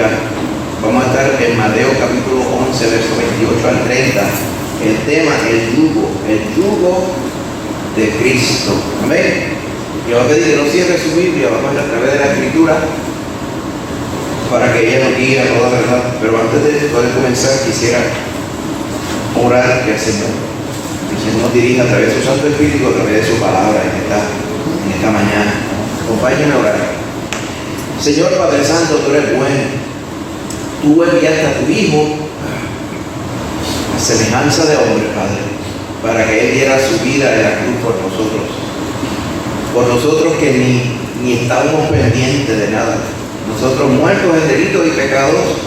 bíblica. Vamos a estar en Mateo capítulo 11, verso 28 al 30. El tema, el yugo de Cristo. Amén. Y voy a pedir que no cierre su Biblia, vamos a ir a través de la Escritura para que ella nos guíe a toda verdad. Pero antes de poder comenzar, quisiera orar que el Señor nos dirija a través de su Santo Espíritu, a través de su palabra en esta mañana. Acompáñenme a orar. Señor Padre Santo, tú eres bueno. Tú enviaste a tu Hijo a semejanza de hombre, Padre, para que Él diera su vida en la cruz por nosotros. Por nosotros que ni estábamos pendientes de nada. Nosotros muertos en delitos y pecados,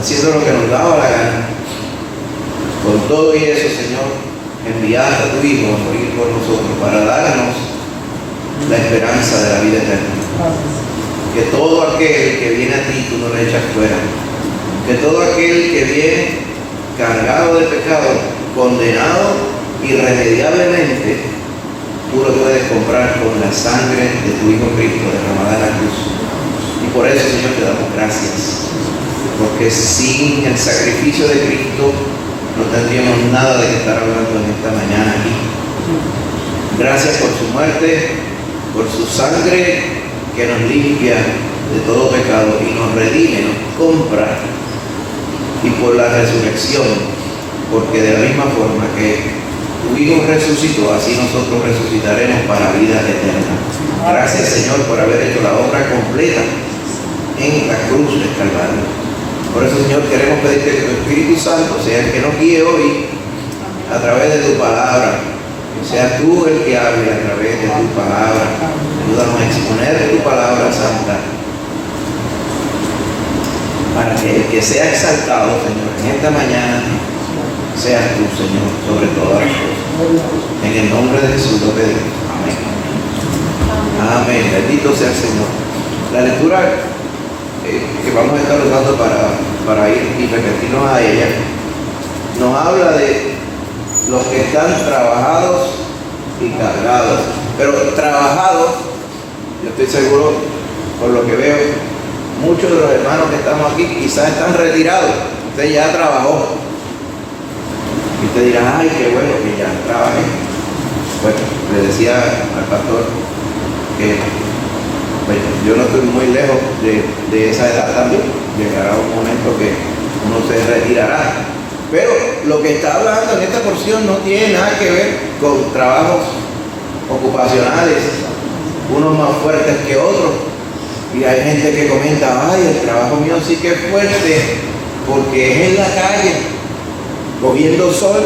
haciendo lo que nos daba la gana. Con todo y eso, Señor, enviaste a tu Hijo a morir por nosotros para darnos la esperanza de la vida eterna. Que todo aquel que viene a ti, tú no le echas fuera. Que todo aquel que viene cargado de pecado, condenado irremediablemente, tú lo puedes comprar con la sangre de tu Hijo Cristo derramada en la cruz. Y por eso, Señor, te damos gracias. Porque sin el sacrificio de Cristo no tendríamos nada de que estar hablando en esta mañana aquí. Gracias por su muerte, por su sangre que nos limpia de todo pecado y nos redime, nos compra, y por la resurrección, porque de la misma forma que tu Hijo resucitó, así nosotros resucitaremos para vida eterna. Gracias, Señor, por haber hecho la obra completa en la cruz del Calvario. Por eso, Señor, queremos pedirte que tu Espíritu Santo sea el que nos guíe hoy a través de tu palabra. Que sea tú el que hable a través de tu palabra. Ayúdanos a exponer tu palabra santa, para que el que sea exaltado, Señor, en esta mañana seas tú, Señor, sobre todas las cosas. En el nombre de Jesús lo pedimos. Amén. Amén. Bendito sea el Señor. La lectura que vamos a estar usando para ir y repetirnos a ella nos habla de los que están trabajados y cargados. Pero trabajados, yo estoy seguro, por lo que veo, muchos de los hermanos que estamos aquí quizás están retirados. Usted ya trabajó. Y usted dirá, ay, qué bueno que ya trabajé. Bueno, le decía al pastor que bueno, yo no estoy muy lejos de esa edad también. Llegará un momento que uno se retirará. Pero lo que está hablando en esta porción no tiene nada que ver con trabajos ocupacionales, unos más fuertes que otros. Y hay gente que comenta, ay, el trabajo mío sí que es fuerte, porque es en la calle, cogiendo sol,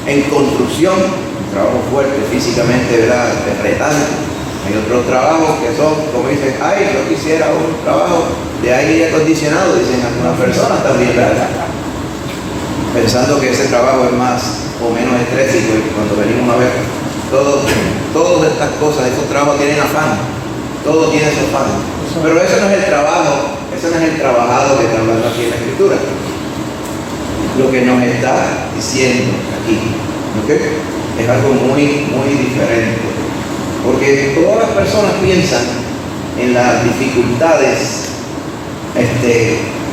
en construcción, un trabajo fuerte físicamente, ¿verdad?, retante. Hay otros trabajos que son, como dicen, ay, yo quisiera un trabajo de aire acondicionado, dicen algunas personas también, ¿verdad?, pensando que ese trabajo es más o menos estrésico, y cuando venimos a ver todas estas cosas, estos trabajos tienen afán, todo tiene su afán. Pero eso no es el trabajo, eso no es el trabajado que está hablando aquí en la Escritura. Lo que nos está diciendo aquí, ¿okay?, es algo muy, muy diferente. Porque todas las personas piensan en las dificultades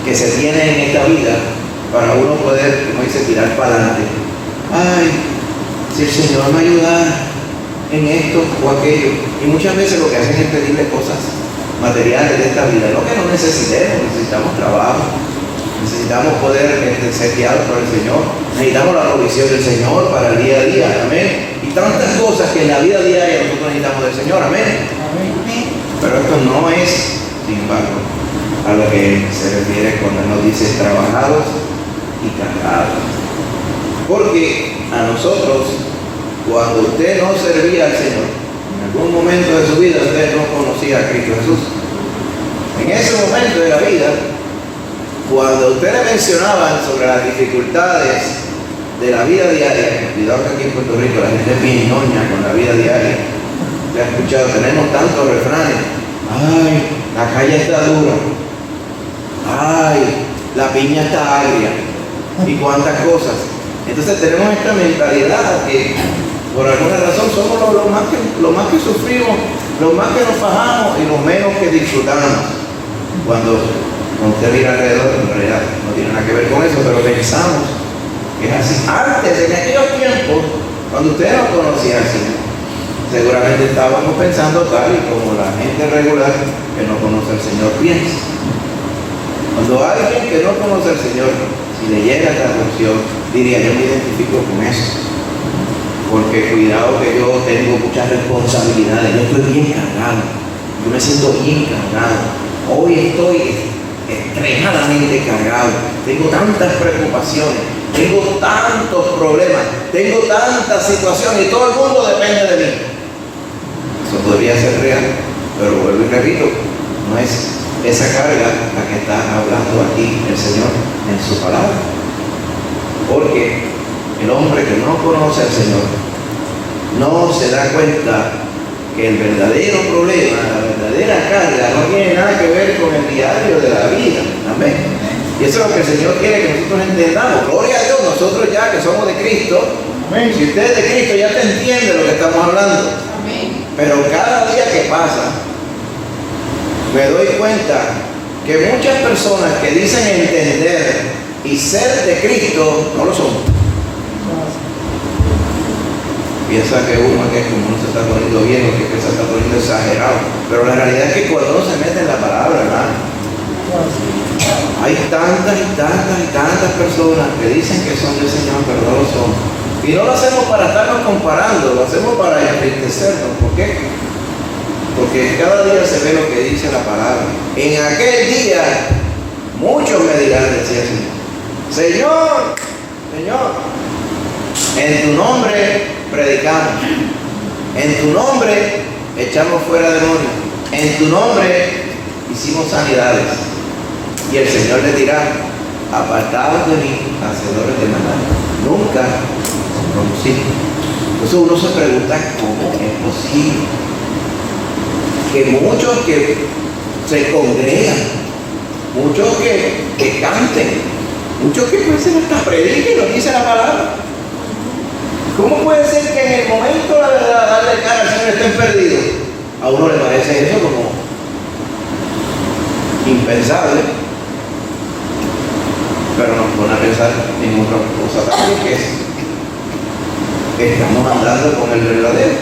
que se tienen en esta vida para uno poder, como dice, tirar para adelante. Ay, si el Señor me ayuda en esto o aquello. Y muchas veces lo que hacen es pedirle cosas materiales de esta vida. No que no necesitemos, necesitamos trabajo, necesitamos poder ser guiados por el Señor, necesitamos la provisión del Señor para el día a día, amén. Y tantas cosas que en la vida diaria nosotros necesitamos del Señor, amén. Pero esto no es, sin embargo, a lo que se refiere cuando nos dice trabajados y cargados. Porque a nosotros, cuando usted no servía al Señor, en algún momento de su vida usted no conocía a Cristo Jesús. En ese momento de la vida, cuando usted le mencionaban sobre las dificultades de la vida diaria, cuidado que aquí en Puerto Rico la gente es bien ñoña con la vida diaria. Le ha escuchado, tenemos tantos refranes. Ay, la calle está dura. Ay, la piña está agria. Y cuántas cosas. Entonces tenemos esta mentalidad que por alguna razón somos lo más que sufrimos, lo más que nos fajamos y lo menos que disfrutamos. Cuando Cuando usted mira alrededor, en realidad no tiene nada que ver con eso, pero pensamos que es así. Antes, en aquellos tiempos, cuando usted no conocía al Señor, seguramente estábamos pensando tal y como la gente regular que no conoce al Señor piensa. Cuando alguien que no conoce al Señor, si le llega esta porción, diría, yo me identifico con eso. Porque cuidado que yo tengo muchas responsabilidades, yo estoy bien cargado, yo me siento bien cargado. Hoy estoy extremadamente cargado, tengo tantas preocupaciones, tengo tantos problemas, tengo tantas situaciones y todo el mundo depende de mí. Eso podría ser real, pero vuelvo y repito, no es esa carga la que está hablando aquí el Señor en su palabra. Porque el hombre que no conoce al Señor no se da cuenta que el verdadero problema, la verdadera carga, no tiene nada que ver con el diario de la vida. Amén. Y eso es lo que el Señor quiere que nosotros entendamos. Gloria a Dios, nosotros ya que somos de Cristo. Amén. Si usted es de Cristo, ya te entiende lo que estamos hablando. Amén. Pero cada día que pasa, me doy cuenta que muchas personas que dicen entender y ser de Cristo, no lo son. Piensa que uno que como no se está poniendo bien o que se está poniendo exagerado, pero la realidad es que cuando uno se mete en la palabra, ¿verdad? Hay tantas y tantas y tantas personas que dicen que son del Señor, pero no lo son. Y no lo hacemos para estarnos comparando, lo hacemos para enriquecernos. ¿Por qué? Porque cada día se ve lo que dice la palabra. En aquel día, muchos me dirán, decía el Señor, Señor, Señor, en tu nombre predicamos, en tu nombre echamos fuera demonios, en tu nombre hicimos sanidades. Y el Señor le dirá, apartados de mí, hacedores de maldad, nunca os conocí. Entonces uno se pregunta, ¿cómo es posible que muchos que se congregan, muchos que canten, muchos que pueden ser hasta prediquen, lo dice la palabra? ¿Cómo puede ser que en el momento de la verdad darle cara al Señor estén perdidos? A uno le parece eso como impensable, pero nos pone a pensar en otra cosa también, que es que estamos andando con el verdadero.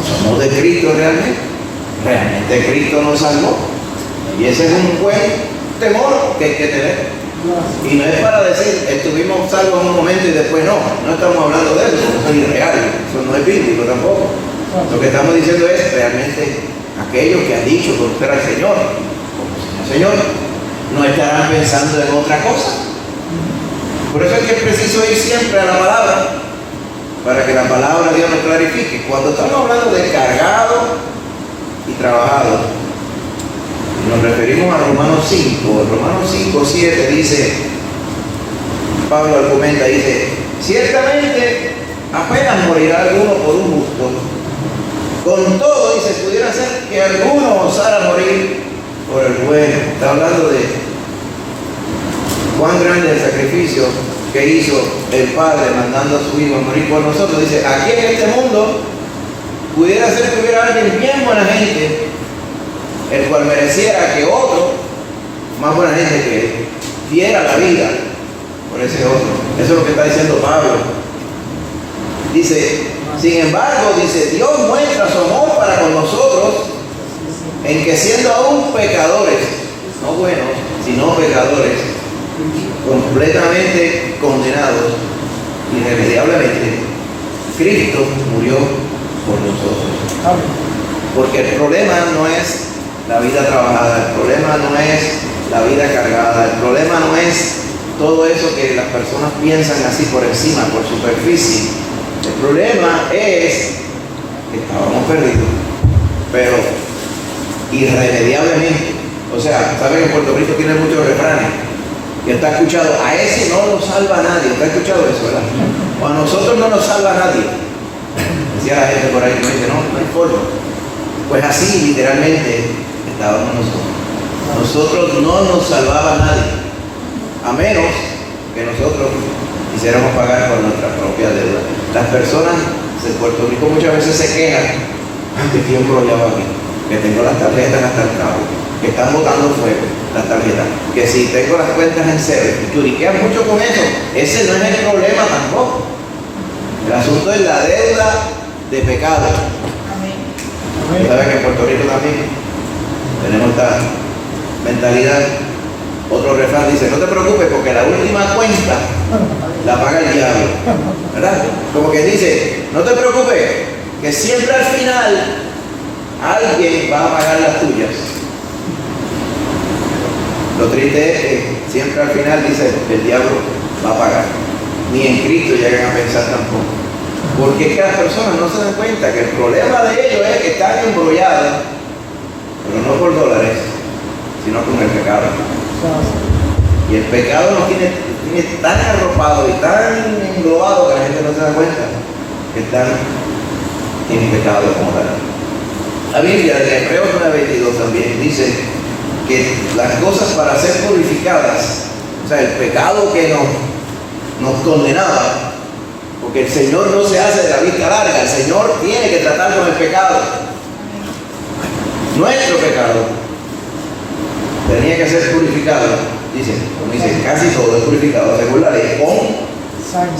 Somos de Cristo realmente Cristo nos salvó, y ese es un buen temor que hay que tener. Y no es para decir, estuvimos salvos en un momento y después no estamos hablando de eso, eso es irreal, eso no es bíblico tampoco. Lo que estamos diciendo es realmente aquellos que han dicho conocer al Señor, como Señor, no estarán pensando en otra cosa. Por eso es que es preciso ir siempre a la palabra, para que la palabra de Dios nos clarifique. Cuando estamos hablando de cargado y trabajado, nos referimos a Romanos 5. Romanos 5, 7 dice, Pablo argumenta, dice, ciertamente apenas morirá alguno por un justo. Con todo, dice, pudiera ser que alguno osara morir por el bueno. Está hablando de cuán grande es el sacrificio que hizo el Padre mandando a su Hijo a morir por nosotros. Dice, aquí en este mundo pudiera ser que hubiera alguien bien buena gente, el cual mereciera que otro, más buena gente que él, diera la vida por ese otro. Eso es lo que está diciendo Pablo. Dice, sin embargo, dice, Dios muestra su amor para con nosotros en que siendo aún pecadores, no buenos, sino pecadores, completamente condenados, irremediablemente, Cristo murió por nosotros. Porque el problema no es la vida trabajada, el problema no es la vida cargada, el problema no es todo eso que las personas piensan así por encima, por superficie. El problema es que estábamos perdidos, pero irremediablemente. O sea, ¿saben que en Puerto Rico tiene muchos refranes? Y está escuchado, a ese no lo salva nadie. ¿Está escuchado eso, verdad? O a nosotros no nos salva nadie. Decía la gente por ahí, no dice, no hay forma. Pues así literalmente estábamos nosotros. Nosotros no nos salvaba nadie, a menos que nosotros quisiéramos pagar por nuestra propia deuda. Las personas de Puerto Rico muchas veces se quejan, ay, qué tiempo lo llevo aquí, que tengo las tarjetas hasta el cabo, que están botando fuego. la tarjeta. Que si tengo las cuentas en cero, y churiquean mucho con eso. Ese no es el problema tampoco. El asunto es la deuda de pecado. ¿Saben que en Puerto Rico también tenemos esta mentalidad? Otro refrán dice, no te preocupes porque la última cuenta la paga el diablo, ¿verdad? Como que dice, no te preocupes que siempre al final alguien va a pagar las tuyas. Lo triste es que siempre al final dice, el diablo va a pagar. Ni en Cristo llegan a pensar tampoco. Porque es que las personas no se dan cuenta que el problema de ellos es que están embrollados, pero no por dólares, sino con el pecado. Y el pecado nos tiene tan arropado y tan englobado que la gente no se da cuenta que están en pecado como tal. La Biblia de Hebreos 9:22 también dice que las cosas para ser purificadas, o sea, el pecado que nos condenaba, porque el Señor no se hace de la vista larga, el Señor tiene que tratar con el pecado. Nuestro pecado tenía que ser purificado, dice, como dice, casi todo es purificado según la ley, con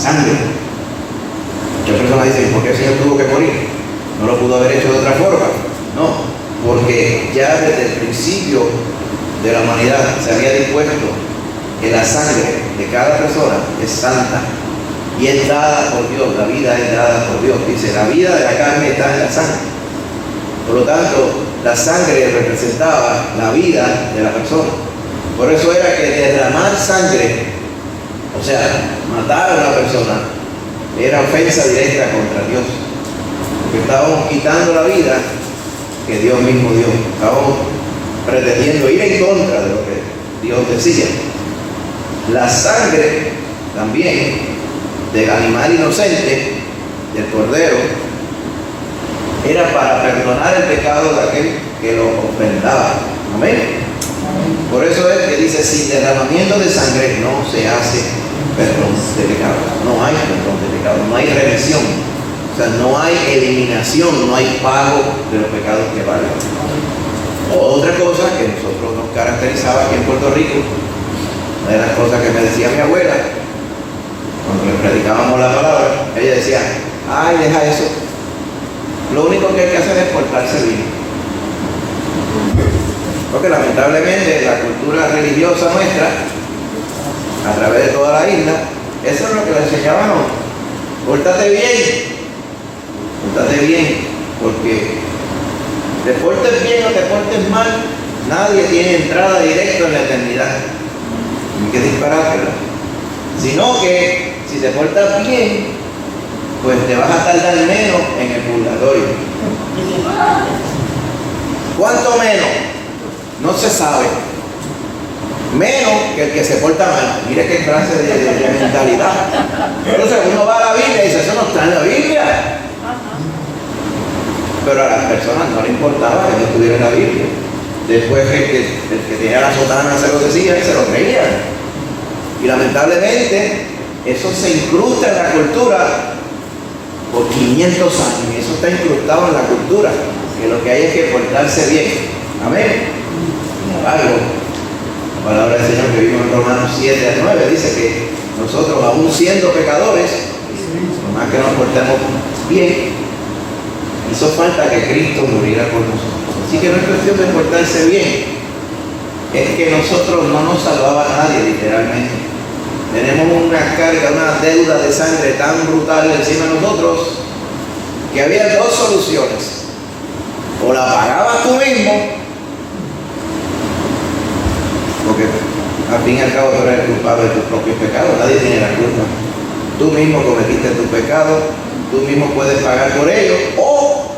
sangre. Muchas personas dicen, ¿por qué el Señor tuvo que morir? No lo pudo haber hecho de otra forma. No, porque ya desde el principio de la humanidad se había dispuesto que la sangre de cada persona es santa y es dada por Dios. La vida es dada por Dios. Dice, la vida de la carne está en la sangre. Por lo tanto, la sangre representaba la vida de la persona. Por eso era que derramar sangre, o sea, matar a una persona, era ofensa directa contra Dios. Porque estábamos quitando la vida que Dios mismo dio. Estábamos pretendiendo ir en contra de lo que Dios decía. La sangre también del animal inocente, del cordero, era para perdonar el pecado de aquel que lo ofrendaba. Amén. Por eso es que dice, sin derramamiento de sangre no se hace perdón de pecado. No hay perdón de pecado, no hay remisión. O sea, no hay eliminación, no hay pago de los pecados que valen. Otra cosa que nosotros nos caracterizaba aquí en Puerto Rico, una de las cosas que me decía mi abuela, cuando le predicábamos la palabra, ella decía, ay, deja eso. Lo único que hay que hacer es portarse bien. Porque lamentablemente la cultura religiosa nuestra, a través de toda la isla, eso es lo que le enseñaban. Pórtate bien, porque te portes bien o te portes mal, nadie tiene entrada directa en la eternidad. Hay que disparártela. Sino que si te portas bien, pues te vas a tardar menos en el purgatorio. ¿Cuánto menos? No se sabe. Menos que el que se porta mal. Mire qué clase de mentalidad. Entonces uno va a la Biblia y dice, eso no está en la Biblia. Pero a las personas no le importaba que no estuviera en la Biblia. Después el que tenía la sotana se lo decía y se lo creían. Y lamentablemente eso se incrusta en la cultura por 500 años. Y eso está incrustado en la cultura. Que lo que hay es que portarse bien. Amén. Sin embargo, la palabra del Señor que vimos en Romanos 7-9 dice que nosotros, aún siendo pecadores, por más que nos portemos bien, hizo falta que Cristo muriera por nosotros. Así que no es cuestión de portarse bien, es que nosotros no nos salvaba a nadie, literalmente. Tenemos una carga, una deuda de sangre tan brutal encima de nosotros que había dos soluciones. O la pagabas tú mismo, porque al fin y al cabo tú eres el culpable de tus propios pecados, nadie tiene la culpa. Tú mismo cometiste tus pecados, tú mismo puedes pagar por ellos, o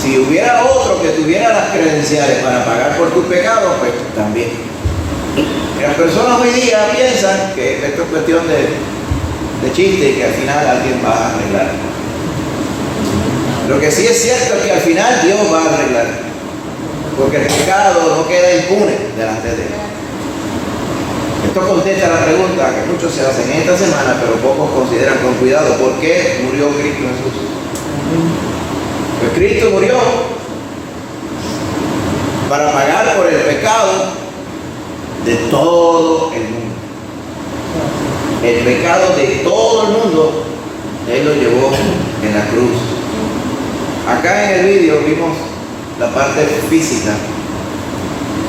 si hubiera otro que tuviera las credenciales para pagar por tus pecados, pues también. Las personas hoy día piensan que esto es cuestión de chiste y que al final alguien va a arreglar. Lo que sí es cierto es que al final Dios va a arreglar, porque el pecado no queda impune delante de Él. Esto contesta la pregunta que muchos se hacen en esta semana, pero pocos consideran con cuidado: ¿por qué murió Cristo Jesús? Pues Cristo murió para pagar por el pecado de todo el mundo. El pecado de todo el mundo, Él lo llevó en la cruz. Acá en el vídeo vimos la parte física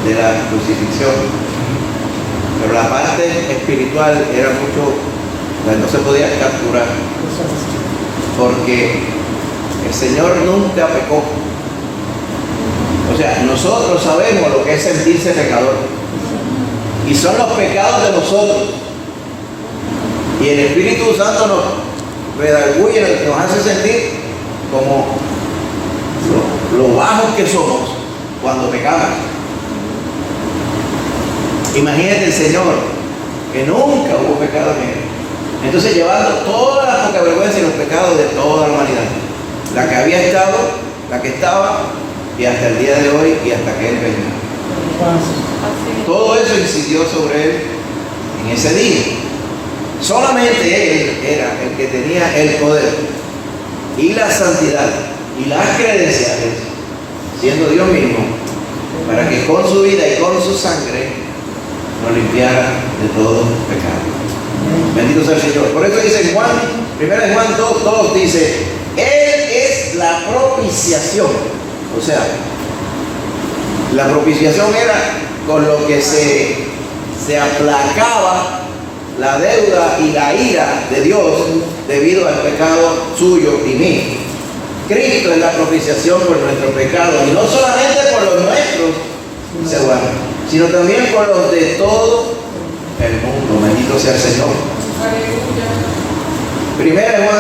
de la crucifixión, pero la parte espiritual era mucho, no se podía capturar, porque el Señor nunca pecó. O sea, nosotros sabemos lo que es sentirse pecador, y son los pecados de nosotros, y el Espíritu Santo nos redarguye, nos hace sentir como lo bajos que somos cuando pecamos. Imagínate el Señor, que nunca hubo pecado en Él, entonces llevando toda la poca vergüenza y los pecados de toda la humanidad, la que había estado, la que estaba, y hasta el día de hoy, y hasta que Él venga. Todo eso incidió sobre Él en ese día. Solamente Él era el que tenía el poder y la santidad y las credenciales, siendo Dios mismo, para que con su vida y con su sangre nos limpiara de todo pecado. Bendito sea el Señor. Por eso dice en Juan, 1 Juan 2, dice, Él es la propiciación. O sea, la propiciación era con lo que se aplacaba la deuda y la ira de Dios debido al pecado suyo y mío. Cristo es la propiciación por nuestros pecados, y no solamente por los nuestros, sino también por los de todo el mundo. Bendito sea el Señor. Primera de Juan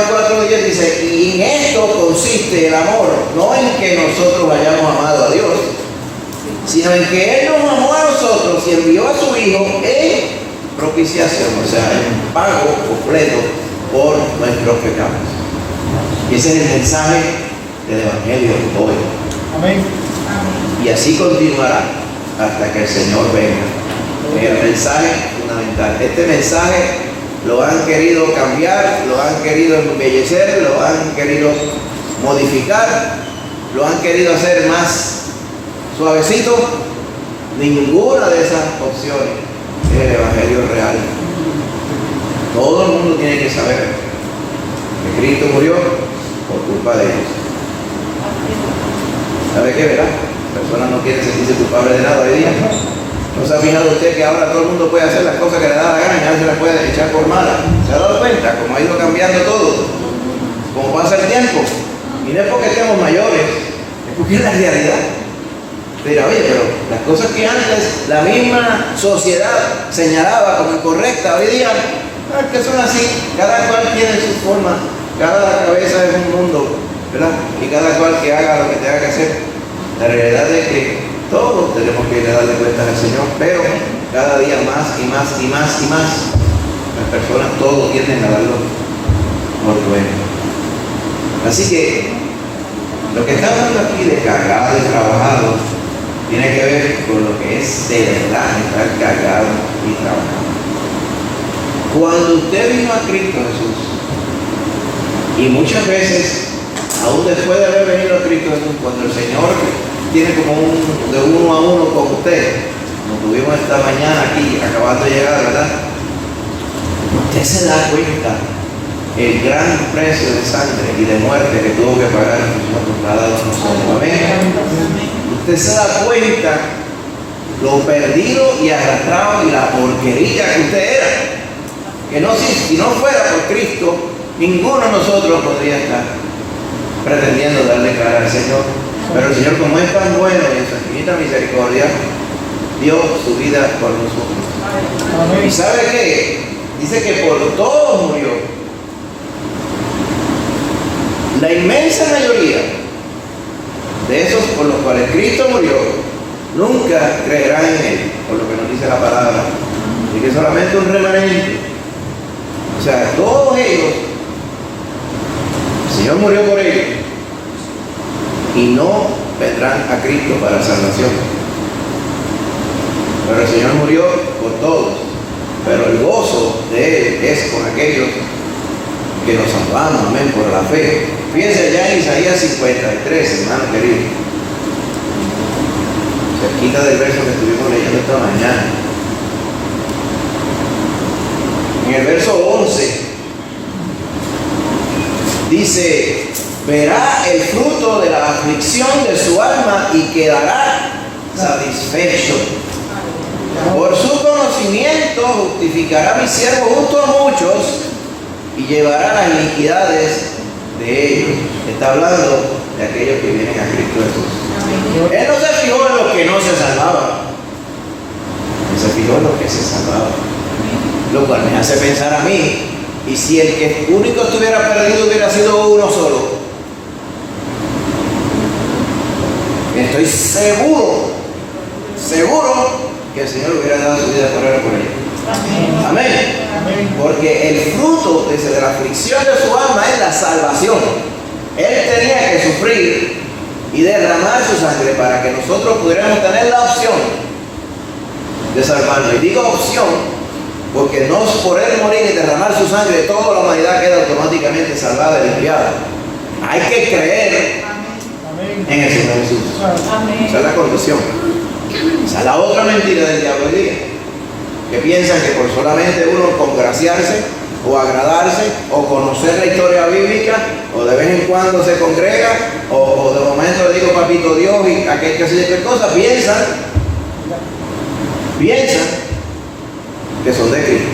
4:10 dice, y en esto consiste el amor, no en que nosotros hayamos amado a Dios, sino en que Él nos amó a nosotros y envió a su Hijo en propiciación, o sea, en pago completo por nuestros pecados. Y ese es el mensaje del Evangelio hoy. Amén. Y así continuará hasta que el Señor venga. Es el mensaje fundamental. Este mensaje lo han querido cambiar, lo han querido embellecer, lo han querido modificar, lo han querido hacer más suavecito. Ninguna de esas opciones es el Evangelio real. Todo el mundo tiene que saber que Cristo murió por culpa de ellos. ¿Sabe qué, verdad? La persona no quiere sentirse culpable de nada hoy día. ¿No se ha fijado usted que ahora todo el mundo puede hacer las cosas que le da la gana y nadie se las puede echar por mala? ¿Se ha dado cuenta cómo ha ido cambiando todo? ¿Cómo pasa el tiempo? Y no es porque estemos mayores, es porque es la realidad. Pero oye, pero las cosas que antes la misma sociedad señalaba como incorrectas, hoy día, que son así, cada cual tiene su forma, cada cabeza es un mundo, ¿verdad? Y cada cual que haga lo que tenga que hacer. La realidad es que todos tenemos que darle cuentas al Señor, pero cada día más y más y más y más, las personas todos tienden a darlo por bueno. Así que lo que está hablando aquí de cargado y trabajado tiene que ver con lo que es de verdad estar cargado y trabajado. Cuando usted vino a Cristo Jesús, y muchas veces, aún después de haber venido a Cristo Jesús, cuando el Señor tiene como de uno a uno con usted, como tuvimos esta mañana aquí, acabando de llegar, ¿verdad? Usted se da cuenta el gran precio de sangre y de muerte que tuvo que pagar el Señor por cada uno de nosotros. Amén. Usted se da cuenta lo perdido y arrastrado y la porquería que usted era. Que no, si no fuera por Cristo, ninguno de nosotros podría estar pretendiendo darle cara al Señor. Pero el Señor, como es tan bueno y en su infinita misericordia, dio su vida por nosotros. ¿Y sabe qué? Dice que por todos murió. La inmensa mayoría de esos por los cuales Cristo murió nunca creerán en Él, por lo que nos dice la palabra, y que solamente un remanente. O sea, todos ellos, el Señor murió por ellos y no vendrán a Cristo para salvación. Pero el Señor murió por todos, pero el gozo de Él es con aquellos que nos salvamos, amén, por la fe. Fíjense allá en Isaías 53, hermano querido. cerquita del verso que estuvimos leyendo esta mañana. En el verso 11 dice: verá el fruto de la aflicción de su alma y quedará satisfecho. Por su conocimiento justificará mi siervo justo a muchos y llevará las iniquidades de ellos. Está hablando de aquellos que vienen a Cristo Jesús. Él no se fijó en los que no se salvaban, él se fijó en los que se salvaban. Lo cual me hace pensar a mí, y si el que único estuviera perdido hubiera sido uno solo, estoy seguro que el Señor hubiera dado su vida por él. Amén. Amén. Porque el fruto de la aflicción de su alma es la salvación. Él tenía que sufrir y derramar su sangre para que nosotros pudiéramos tener la opción de salvarnos. Y digo opción porque no por él morir y derramar su sangre toda la humanidad queda automáticamente salvada y limpiada. Hay que creer en el Señor Jesús. Esa es la condición. Esa es la otra mentira del diablo hoy día, que piensan que por solamente uno congraciarse o agradarse o conocer la historia bíblica o de vez en cuando se congrega o de momento le digo papito Dios y aquel que hace qué cosa, piensan que son de Cristo.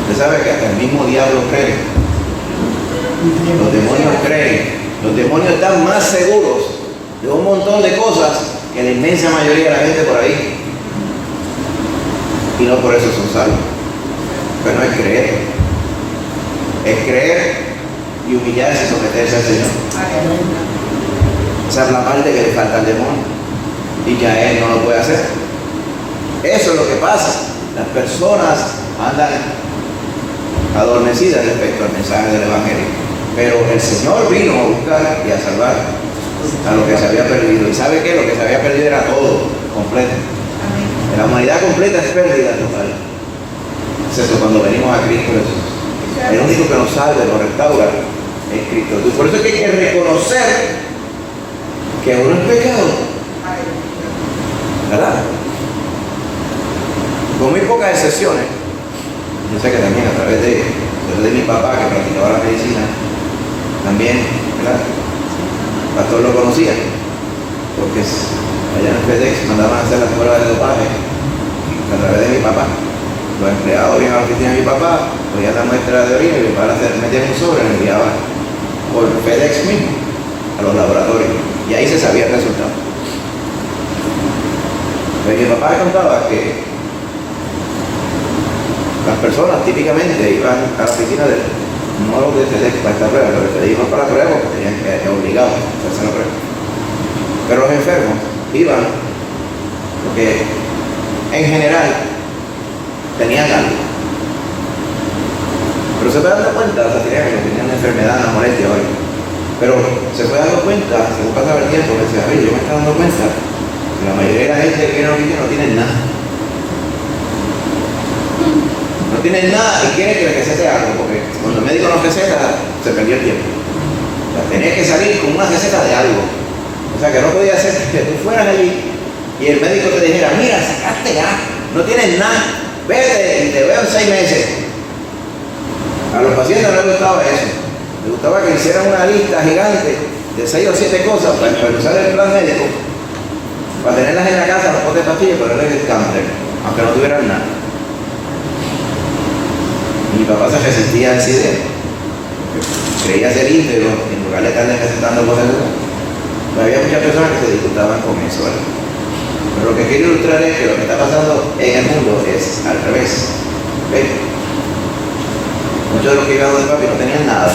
Usted sabe que hasta el mismo diablo cree, los demonios creen, los demonios están más seguros de un montón de cosas que la inmensa mayoría de la gente por ahí, y no por eso son salvos. Pero no es creer y humillarse y someterse al Señor. Esa es la parte que le falta al demonio y que a él no lo puede hacer. Eso es lo que pasa. Las personas andan adormecidas respecto al mensaje del Evangelio, pero el Señor vino a buscar y a salvar a lo que se había perdido. ¿Y sabe qué? Lo que se había perdido era todo, completo. La humanidad completa es pérdida total, excepto cuando venimos a Cristo Jesús. El único que nos salva, nos restaura, es Cristo Jesús. Por eso es que hay que reconocer que uno es pecador, ¿verdad? Con muy pocas excepciones. Yo sé que también a través de mi papá, que practicaba la medicina, también, ¿verdad? El pastor lo conocía, porque allá en el FedEx mandaban a hacer las pruebas de dopaje a través de mi papá. Los empleados iban a la oficina de mi papá, cogían la muestra de orina y mi papá metía un sobre y la enviaba por FedEx mismo a los laboratorios, y ahí se sabía el resultado. Pero mi papá contaba que las personas típicamente iban a la oficina de no los de FedEx para esta prueba, los de FedEx iban para la prueba porque tenían que obligados a hacerse la prueba. Pero los enfermos iban porque en general tenían algo. Pero se fue dando cuenta, o sea, tenían una enfermedad, una molestia hoy. Pero se fue dando cuenta, según pasaba el tiempo, que decía, yo me estaba dando cuenta que la mayoría de la gente que viene a la oficina no tienen nada. No tienen nada y quieren que le recete algo, porque cuando el médico nos receta, se perdió el tiempo. O sea, tenías que salir con una receta de algo. O sea, que no podía ser que tú fueras allí y el médico te dijera, mira, sacaste ya, no tienes nada, vete y te veo en 6 meses. A los pacientes no les gustaba eso. Les gustaba que hicieran una lista gigante de 6 o 7 cosas para usar el plan médico, para tenerlas en la casa, los potes de pastillas, pero ponerles el cáncer, aunque no tuvieran nada. Y mi papá se resistía a esa idea. Creía ser íntegro en lugar de estar necesitando cosas de eso. Pero había muchas personas que se disfrutaban con eso, ¿verdad? Pero lo que quiero ilustrar es que lo que está pasando en el mundo es al revés. ¿Ven? Muchos de los que iban de papi no tenían nada.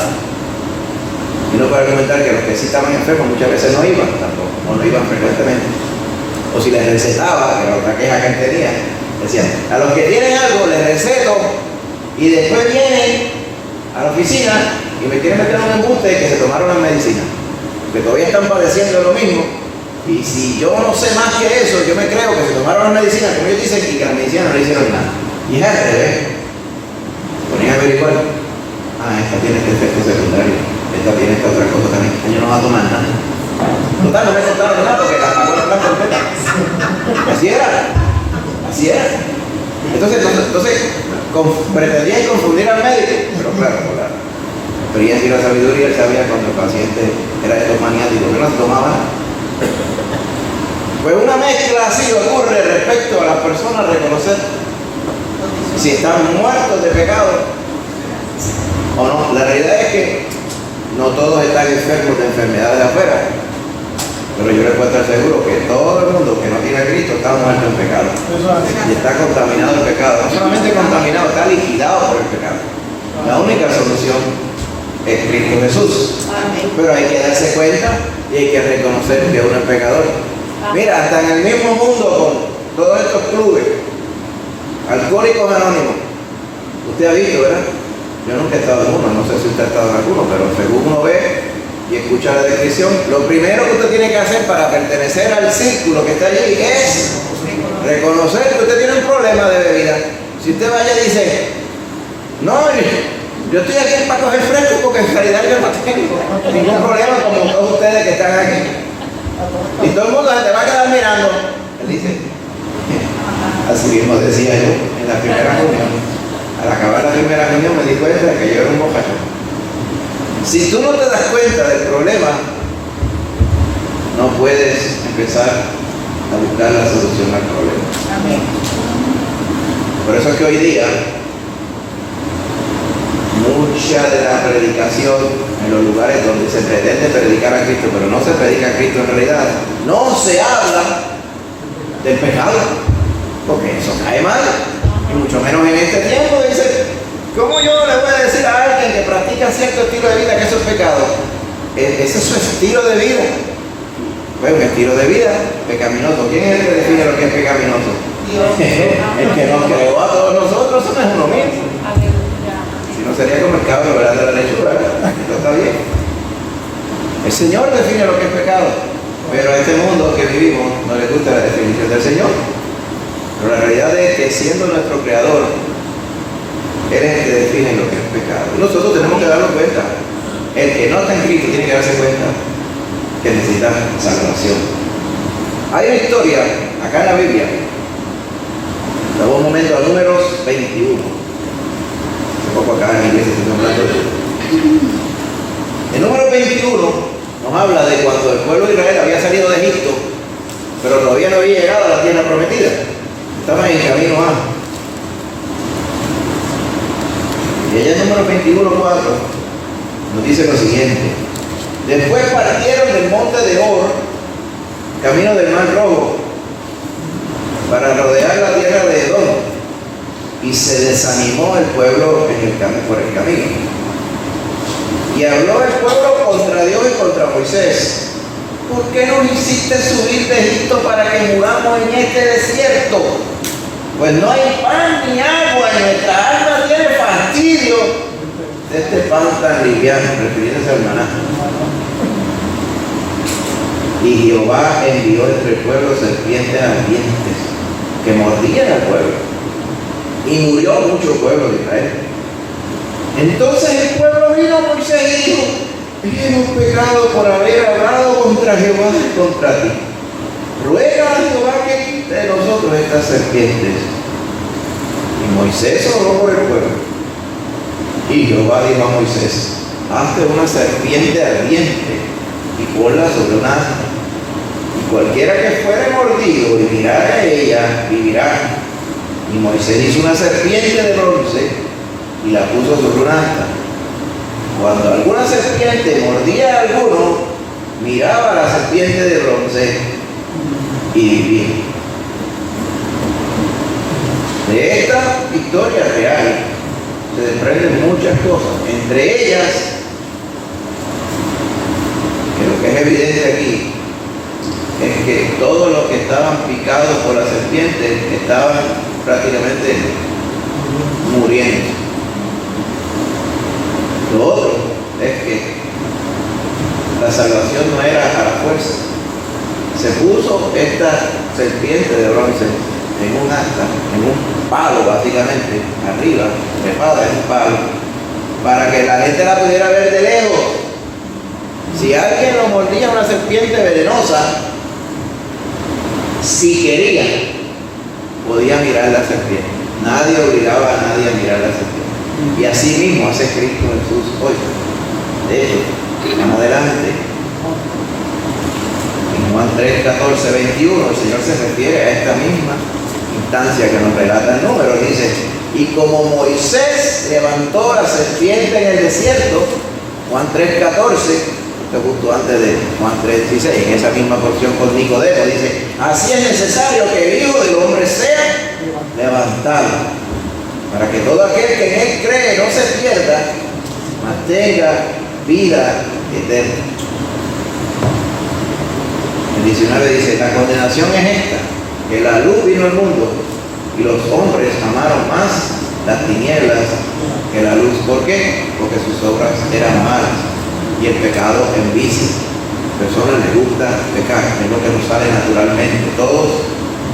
Y no puedo argumentar que los que sí estaban enfermos muchas veces no iban tampoco, o no iban frecuentemente. O si les recetaba, que era otra queja que él tenía, decían, a los que tienen algo les receto y después vienen a la oficina y me quieren meter un embuste que se tomaron las medicinas, que todavía están padeciendo lo mismo. Y si yo no sé más que eso, yo me creo que se tomaron las medicinas, como ellos dicen, y que las medicinas no le hicieron nada. Y es al revés. Ponían a averiguar, esta tiene este efecto secundario, esta tiene esta otra cosa también, ella no va a tomar nada. Total, no me contaron nada porque la pagó la plan completa. Así era. Así era. Entonces pretendían confundir al médico, pero claro, por la experiencia y la sabiduría, él sabía cuando el paciente era estos maniáticos que no se tomaban. Pues una mezcla así ocurre respecto a las personas reconocer si están muertos de pecado o no. La realidad es que no todos están enfermos de enfermedades de afuera, pero yo les puedo estar seguro que todo el mundo que no tiene a Cristo está muerto en pecado y está contaminado el pecado. No solamente contaminado, está liquidado por el pecado. La única solución es Cristo Jesús. Pero hay que darse cuenta y hay que reconocer que uno es pecador. Mira, hasta en el mismo mundo con todos estos clubes, Alcohólicos Anónimos, usted ha visto, ¿verdad? Yo nunca he estado en uno, no sé si usted ha estado en alguno, pero según uno ve y escucha la descripción, lo primero que usted tiene que hacer para pertenecer al círculo que está allí es reconocer que usted tiene un problema de bebida. Si usted vaya y dice, no, yo estoy aquí para coger fresco porque en realidad yo no tengo ningún problema como todos ustedes que están aquí. Y todo el mundo se te va a quedar mirando. Él dice, así mismo decía yo en la primera reunión. Al acabar la primera reunión me di cuenta de que yo era un borracho. Si tú no te das cuenta del problema, no puedes empezar a buscar la solución al problema. Amén. Por eso es que hoy día mucha de la predicación en los lugares donde se pretende predicar a Cristo, pero no se predica a Cristo en realidad, no se habla del pecado, porque eso cae mal, y mucho menos en este tiempo. Dice, ¿cómo yo le voy a decir a alguien que practica cierto estilo de vida que eso es pecado? Ese es su estilo de vida. Pues un estilo de vida pecaminoso. ¿Quién es el que define lo que es pecaminoso? Dios. El que nos creó a todos nosotros, eso no es uno mismo. Si no sería como el cabro, ¿verdad? De la lechura, esto está bien. El Señor define lo que es pecado, pero a este mundo que vivimos no le gusta la definición del Señor. Pero la realidad es que siendo nuestro creador, Él es el que define lo que es pecado. Y nosotros tenemos que darnos cuenta. El que no está en Cristo tiene que darse cuenta que necesita salvación. Hay una historia acá en la Biblia. Damos un momento a Números 21. Hace poco acá en la iglesia se hablando de eso. En Números 21 nos habla de cuando el pueblo de Israel había salido de Egipto, pero todavía no había llegado a la tierra prometida. Estaban en camino a. Y allá en Números 21:4 nos dice lo siguiente. Después partieron del monte de Or, camino del Mar Rojo, para rodear la tierra de Edom, y se desanimó el pueblo por el camino. Y habló el pueblo contra Dios y contra Moisés. ¿Por qué nos hiciste subir de Egipto para que muramos en este desierto? Pues no hay pan ni agua, y nuestra alma tiene fastidio de este pan tan liviano, refiriéndose al maná. Y Jehová envió entre el pueblo serpientes ardientes que mordían al pueblo, y murió mucho pueblo de Israel. Entonces el pueblo vino a Moisés y dijo: hemos pecado por haber hablado contra Jehová y contra ti. Ruega a Jehová que quite de nosotros estas serpientes. Y Moisés oró por el pueblo. Y Jehová dijo a Moisés: hazte una serpiente ardiente y ponla sobre una asta. Y cualquiera que fuere mordido y mirara a ella, vivirá. Y Moisés hizo una serpiente de bronce y la puso sobre una asta. Cuando alguna serpiente mordía a alguno, miraba a la serpiente de bronce y vivía. De esta historia real se desprenden muchas cosas, entre ellas que lo que es evidente aquí es que todos los que estaban picados por la serpiente estaban prácticamente muriendo. Lo otro es que la salvación no era a la fuerza. Se puso esta serpiente de bronce en un asta, en un palo básicamente, arriba, trepada en un palo, para que la gente la pudiera ver de lejos. Si alguien lo mordía una serpiente venenosa, si quería, podía mirar la serpiente. Nadie obligaba a nadie a mirar la serpiente. Y así mismo hace Cristo Jesús hoy. De hecho, más adelante, en Juan 3, 14, 21, el Señor se refiere a esta misma instancia que nos relata el número. Dice, y como Moisés levantó la serpiente en el desierto, Juan 3, 14, justo antes de Juan 3:16, en esa misma porción con Nicodemo, dice, así es necesario que el Hijo del Hombre sea levantado, para que todo aquel que en Él cree no se pierda, mas tenga vida eterna. El 19 dice, la condenación es esta, que la luz vino al mundo, y los hombres amaron más las tinieblas que la luz. ¿Por qué? Porque sus obras eran malas. Y el pecado envicia. A las personas les gusta pecar, es lo que nos sale naturalmente. Todos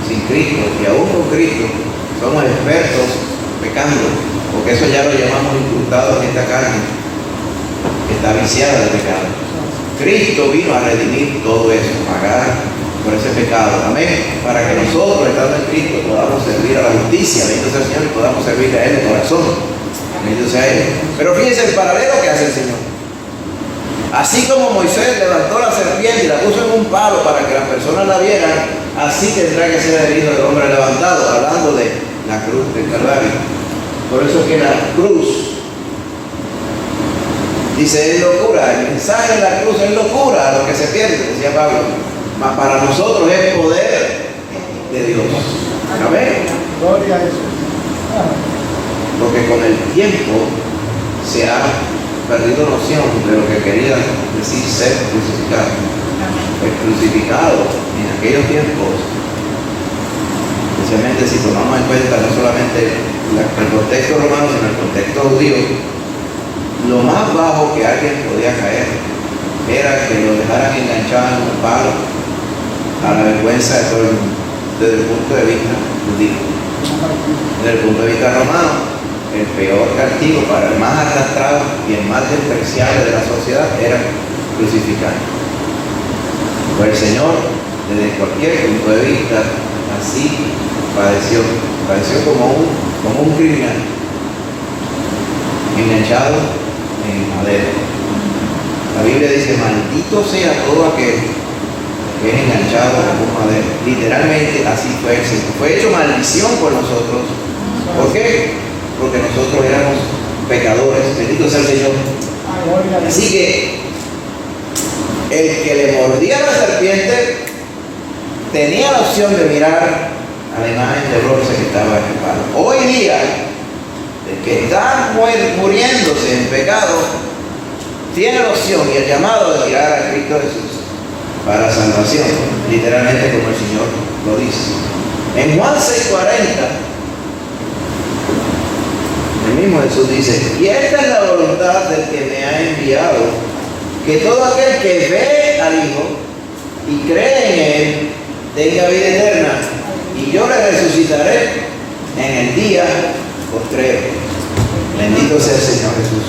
sin Cristo y aún con Cristo somos expertos pecando, porque eso ya lo llamamos incrustado en esta carne que está viciada de pecado. Cristo vino a redimir todo eso, pagar por ese pecado, amén, para que nosotros, estando en Cristo, podamos servir a la justicia, bendito sea el Señor, y podamos servirle a Él de corazón, bendito sea Él. Pero fíjense el paralelo que hace el Señor. Así como Moisés levantó la serpiente y la puso en un palo para que las personas la vieran, así tendrá que ser el Hijo del Hombre levantado, hablando de la cruz del Calvario. Por eso es que la cruz, dice, es locura. El mensaje de la cruz es locura a lo que se pierde, decía Pablo. Mas para nosotros es poder de Dios. Amén. Gloria a Jesús. Porque con el tiempo se ha perdido noción de lo que quería decir ser crucificado. El crucificado en aquellos tiempos, especialmente si tomamos en cuenta no solamente el contexto romano, sino el contexto judío, lo más bajo que alguien podía caer era que lo dejaran enganchado en un palo, a la vergüenza de todo el mundo, desde el punto de vista judío. Desde el punto de vista romano, el peor castigo para el más arrastrado y el más despreciable de la sociedad era crucificar. Pues el Señor, desde cualquier punto de vista, así padeció como un criminal, enganchado en madera. La Biblia dice, maldito sea todo aquel que es enganchado en un madera. Literalmente así fue el Señor. Fue hecho maldición por nosotros. ¿Por qué? Porque nosotros éramos pecadores, bendito sea el Señor. Así que el que le mordía a la serpiente tenía la opción de mirar a la imagen de bronce que estaba en el palo. Hoy día, el que está muriéndose en pecado tiene la opción y el llamado de mirar a Cristo Jesús para salvación, literalmente como el Señor lo dice. En Juan 6:40, el mismo Jesús dice, y esta es la voluntad del que me ha enviado, que todo aquel que ve al Hijo y cree en Él tenga vida eterna, y yo le resucitaré en el día postrero. Bendito sea el Señor Jesús.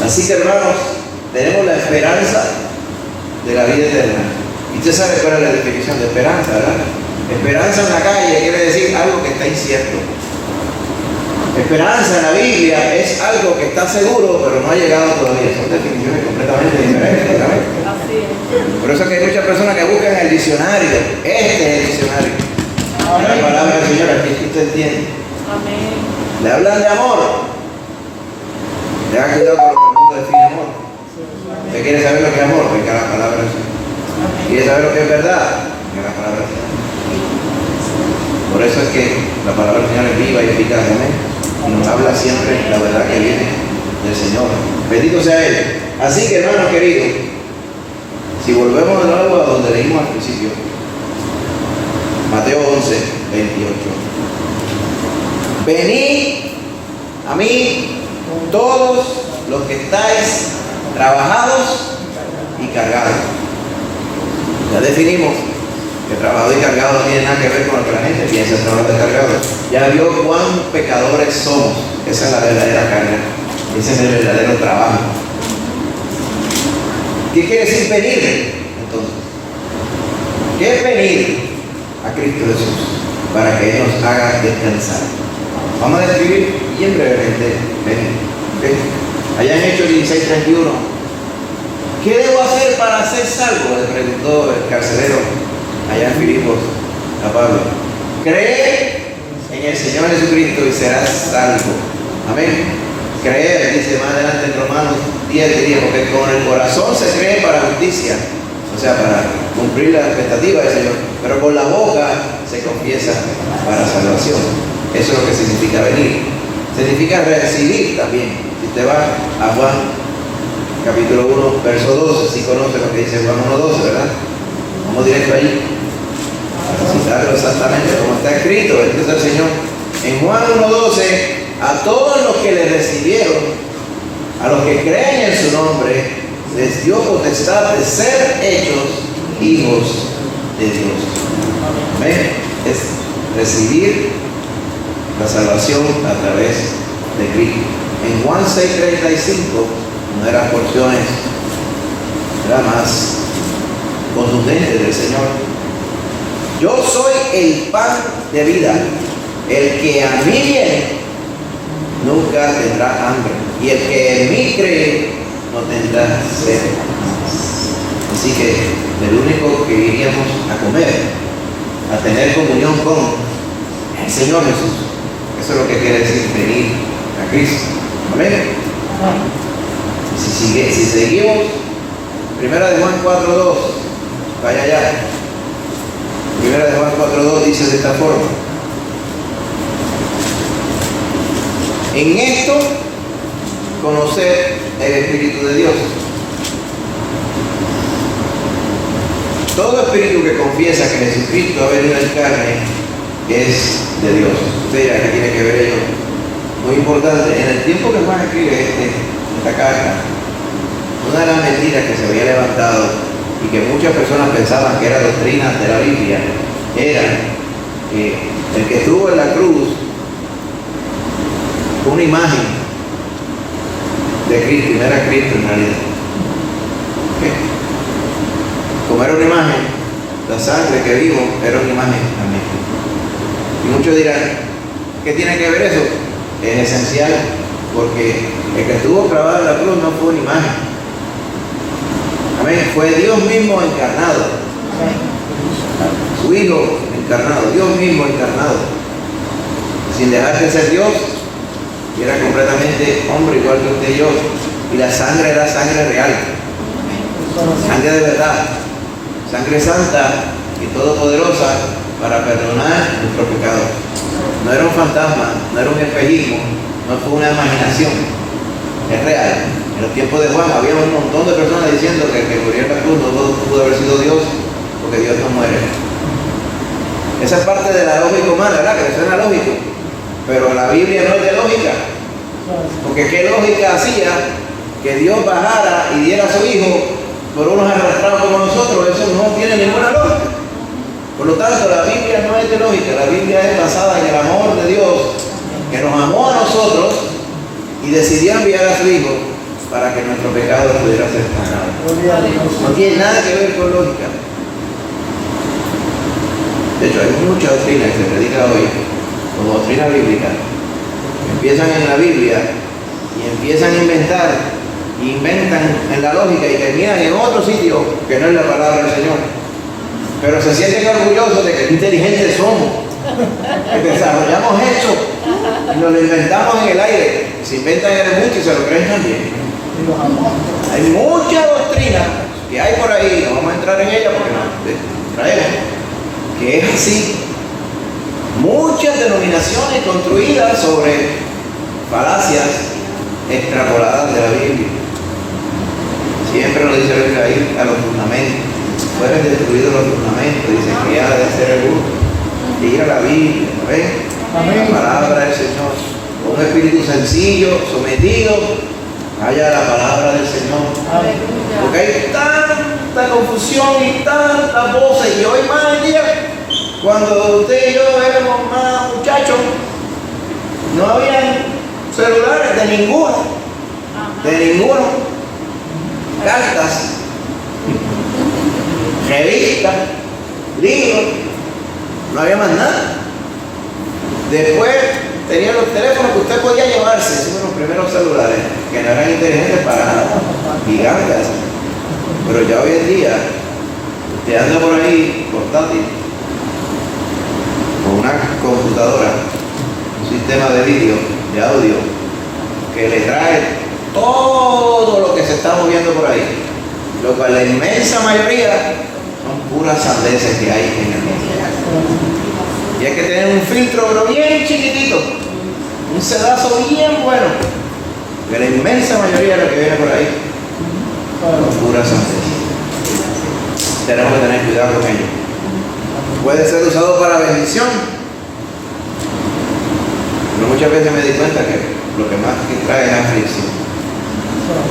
Así que, hermanos, tenemos la esperanza de la vida eterna. Y usted sabe cuál es la definición de esperanza, ¿verdad? Esperanza en la calle quiere decir algo que está incierto. Esperanza en la Biblia es algo que está seguro, pero no ha llegado todavía. Son definiciones completamente diferentes. ¿Sabes? Por eso es que hay muchas personas que buscan el diccionario. Este es el diccionario. La palabra del Señor, aquí usted entiende. Amén. Le hablan de amor. Tenga cuidado con lo que el mundo define amor. ¿Usted quiere saber lo que es amor? Venga la palabra del Señor. ¿Quiere saber lo que es verdad? Venga la palabra del Señor. Por eso es que la palabra del Señor es viva y eficaz. Amén. Y nos habla siempre la verdad que viene del Señor. Bendito sea Él. Así que, hermanos queridos, si volvemos de nuevo a donde leímos al principio, Mateo 11, 28. Venid a mí todos los que estáis trabajados y cargados. Ya definimos que trabajado y cargado no tiene nada que ver con lo que la gente piensa, trabajado y cargado. Ya vio cuán pecadores somos. Esa es la verdadera carga. Ese es el verdadero trabajo. ¿Qué quiere decir venir? Entonces, ¿qué es venir a Cristo Jesús? Para que Él nos haga descansar. Vamos a describir bien brevemente venir. ¿Okay? Allá en Hechos 16:31, ¿qué debo hacer para ser salvo? Le preguntó el carcelero allá en Filipos a Pablo. Cree en el Señor Jesucristo y serás salvo. Amén. Creer, dice más adelante en Romanos 10:10, porque con el corazón se cree para justicia, o sea, para cumplir la expectativa del Señor, pero con la boca se confiesa para salvación. Eso es lo que significa venir. Significa recibir también. Si te vas a Juan capítulo 1, verso 12, si conoce lo que dice Juan 1:12, ¿verdad? Vamos directo allí para citarlo exactamente como está escrito. Entonces el Señor en Juan 1:12, a todos los que le recibieron, a los que creen en su nombre, les dio potestad de ser hechos hijos de Dios. ¿Ven? Es recibir la salvación a través de Cristo. En Juan 6:35, una de las porciones más contundentes del Señor: yo soy el pan de vida, el que a mí viene nunca tendrá hambre, y el que en mí cree no tendrá sed. Así que el único que iríamos a comer, a tener comunión con el Señor Jesús. Eso es lo que quiere decir venir a Cristo. Amén. Si seguimos, 1 de Juan 4:2, vaya allá. 1 de Juan 4:2 dice de esta forma: en esto conocer el Espíritu de Dios. Todo espíritu que confiesa que Jesucristo ha venido en carne es de Dios. Usted dirá, ¿qué tiene que ver ello? Muy importante. En el tiempo que Juan escribe esta carta, una de las mentiras que se había levantado y que muchas personas pensaban que era doctrina de la Biblia era que el que estuvo en la cruz fue una imagen de Cristo y no era Cristo en realidad. ¿Okay? Como era una imagen, la sangre que vimos era una imagen también. Y muchos dirán, ¿qué tiene que ver eso? Es esencial, porque el que estuvo clavado en la cruz no fue una imagen. Amén. Fue Dios mismo encarnado. Su Hijo encarnado, Dios mismo encarnado. Sin dejar de ser Dios, y era completamente hombre igual que usted y yo. Y la sangre era sangre real. Sangre de verdad. Sangre santa y todopoderosa para perdonar nuestros pecados. No era un fantasma, no era un espejismo, no fue una imaginación. Es real. En los tiempos de Juan había un montón de personas diciendo que el que murió en la cruz no pudo haber sido Dios, porque Dios no muere. Esa es parte de la lógica humana, ¿verdad? Que suena lógico. Pero la Biblia no es de lógica. Porque qué lógica hacía que Dios bajara y diera a su Hijo por unos arrastrados como nosotros. Eso no tiene ninguna lógica. Por lo tanto, la Biblia no es de lógica. La Biblia es basada en el amor de Dios, que nos amó a nosotros y decidió enviar a su Hijo para que nuestro pecado pudiera ser perdonado. No tiene nada que ver con lógica. De hecho, hay mucha doctrina que se predica hoy como doctrina bíblica. Empiezan en la Biblia y empiezan a inventar, y inventan en la lógica y terminan en otro sitio que no es la palabra del Señor. Pero se sienten orgullosos de que inteligentes somos, que desarrollamos eso y nos lo inventamos en el aire. Se inventan en el mundo y se lo creen también. Hay mucha doctrina que hay por ahí, no vamos a entrar en ella porque no traemos, que es así. Muchas denominaciones construidas sobre falacias extrapoladas de la Biblia. Siempre nos dice la Biblia, ir a los fundamentos. Fueron destruidos los fundamentos, dice que ha de ser el gusto. Ir a la Biblia, ¿ven? La palabra del Señor. Con un espíritu sencillo, sometido, haya la palabra del Señor. Porque hay tanta confusión y tantas voces, y hoy más en día, cuando usted y yo éramos más muchachos, no había celulares de ninguno. Cartas revistas, libros, no había más nada. Después tenían los teléfonos que usted podía llevarse, esos fueron los primeros celulares, que no eran inteligentes para nada, gigantes. Pero ya hoy en día, usted anda por ahí portátil, con una computadora, un sistema de vídeo, de audio, que le trae todo lo que se está moviendo por ahí, lo cual la inmensa mayoría son puras sandeces que hay en el mundo. Y hay que tener un filtro pero bien chiquitito, un sedazo bien bueno, que la inmensa mayoría de lo que viene por ahí son puras sandeces. Tenemos que tener cuidado con ello. Puede ser usado para bendición, pero muchas veces me di cuenta que lo que más que trae es aflicción.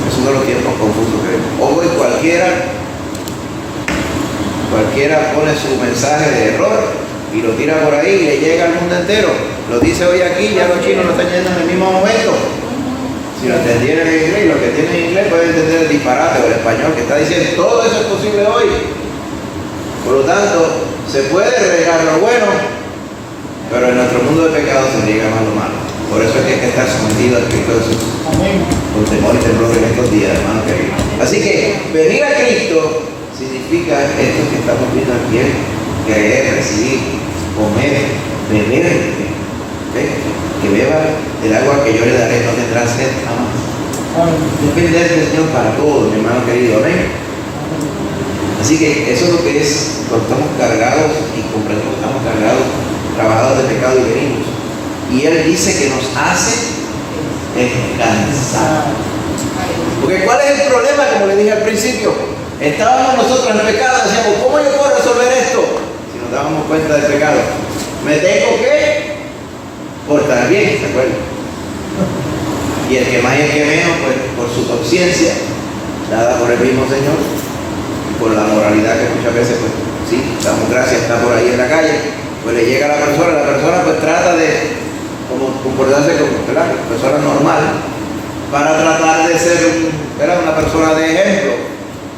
Es uno de los tiempos confusos que hoy cualquiera pone su mensaje de error y lo tira por ahí y le llega al mundo entero. Lo dice hoy aquí, ya los chinos lo están yendo en el mismo momento. Si lo entendieran en inglés, los que tienen inglés pueden entender el disparate o el español que está diciendo. Todo eso es posible hoy. Por lo tanto, se puede regar lo bueno, pero en nuestro mundo de pecado se niega más lo malo. Por eso es que hay que estar sometido al Cristo Jesús. Con temor y temblor en estos días, hermano querido. Así que venir a Cristo significa esto que estamos viendo aquí: creer, recibir, comer, beber. Que beba el agua que yo le daré, no tendrá sed jamás. Depender del Señor para todo, mi hermano querido. Amén. Así que eso es lo que es cuando estamos cargados y comprendemos que estamos cargados, trabajados de pecado y venimos. Y Él dice que nos hace descansar. Porque ¿cuál es el problema? Como le dije al principio, estábamos nosotros en el pecado, decíamos, ¿cómo yo puedo resolver esto? Si nos dábamos cuenta del pecado, me tengo que portar bien, ¿se acuerdan? Y el que más y el que menos, pues por su conciencia, dada por el mismo Señor, y por la moralidad que muchas veces, pues sí, damos gracias, está por ahí en la calle, pues le llega a la persona pues trata de comportarse como una persona normal, para tratar de ser una persona de ejemplo.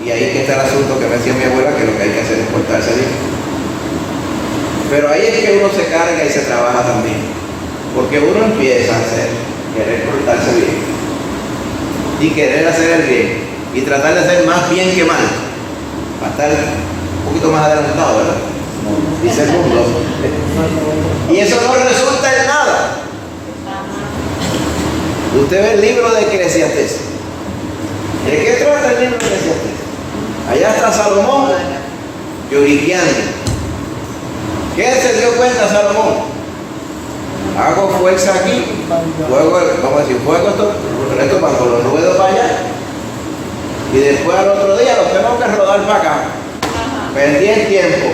Y ahí que está el asunto que me decía mi abuela, que lo que hay que hacer es portarse bien. Pero ahí es que uno se carga y se trabaja también, porque uno empieza a querer portarse bien y querer hacer el bien y tratar de hacer más bien que mal, para estar un poquito más adelantado, ¿verdad? Dice el mundo. Y eso no resulta en nada. Usted ve el libro de Eclesiastés. ¿De qué trata el libro de Eclesiastés? Allá está Salomón lloriqueando. ¿Qué se dio cuenta Salomón? Hago fuerza aquí, fuego, vamos a decir, fuego esto para con los ruedos para allá. Y después al otro día los tengo que rodar para acá. Perdí el tiempo.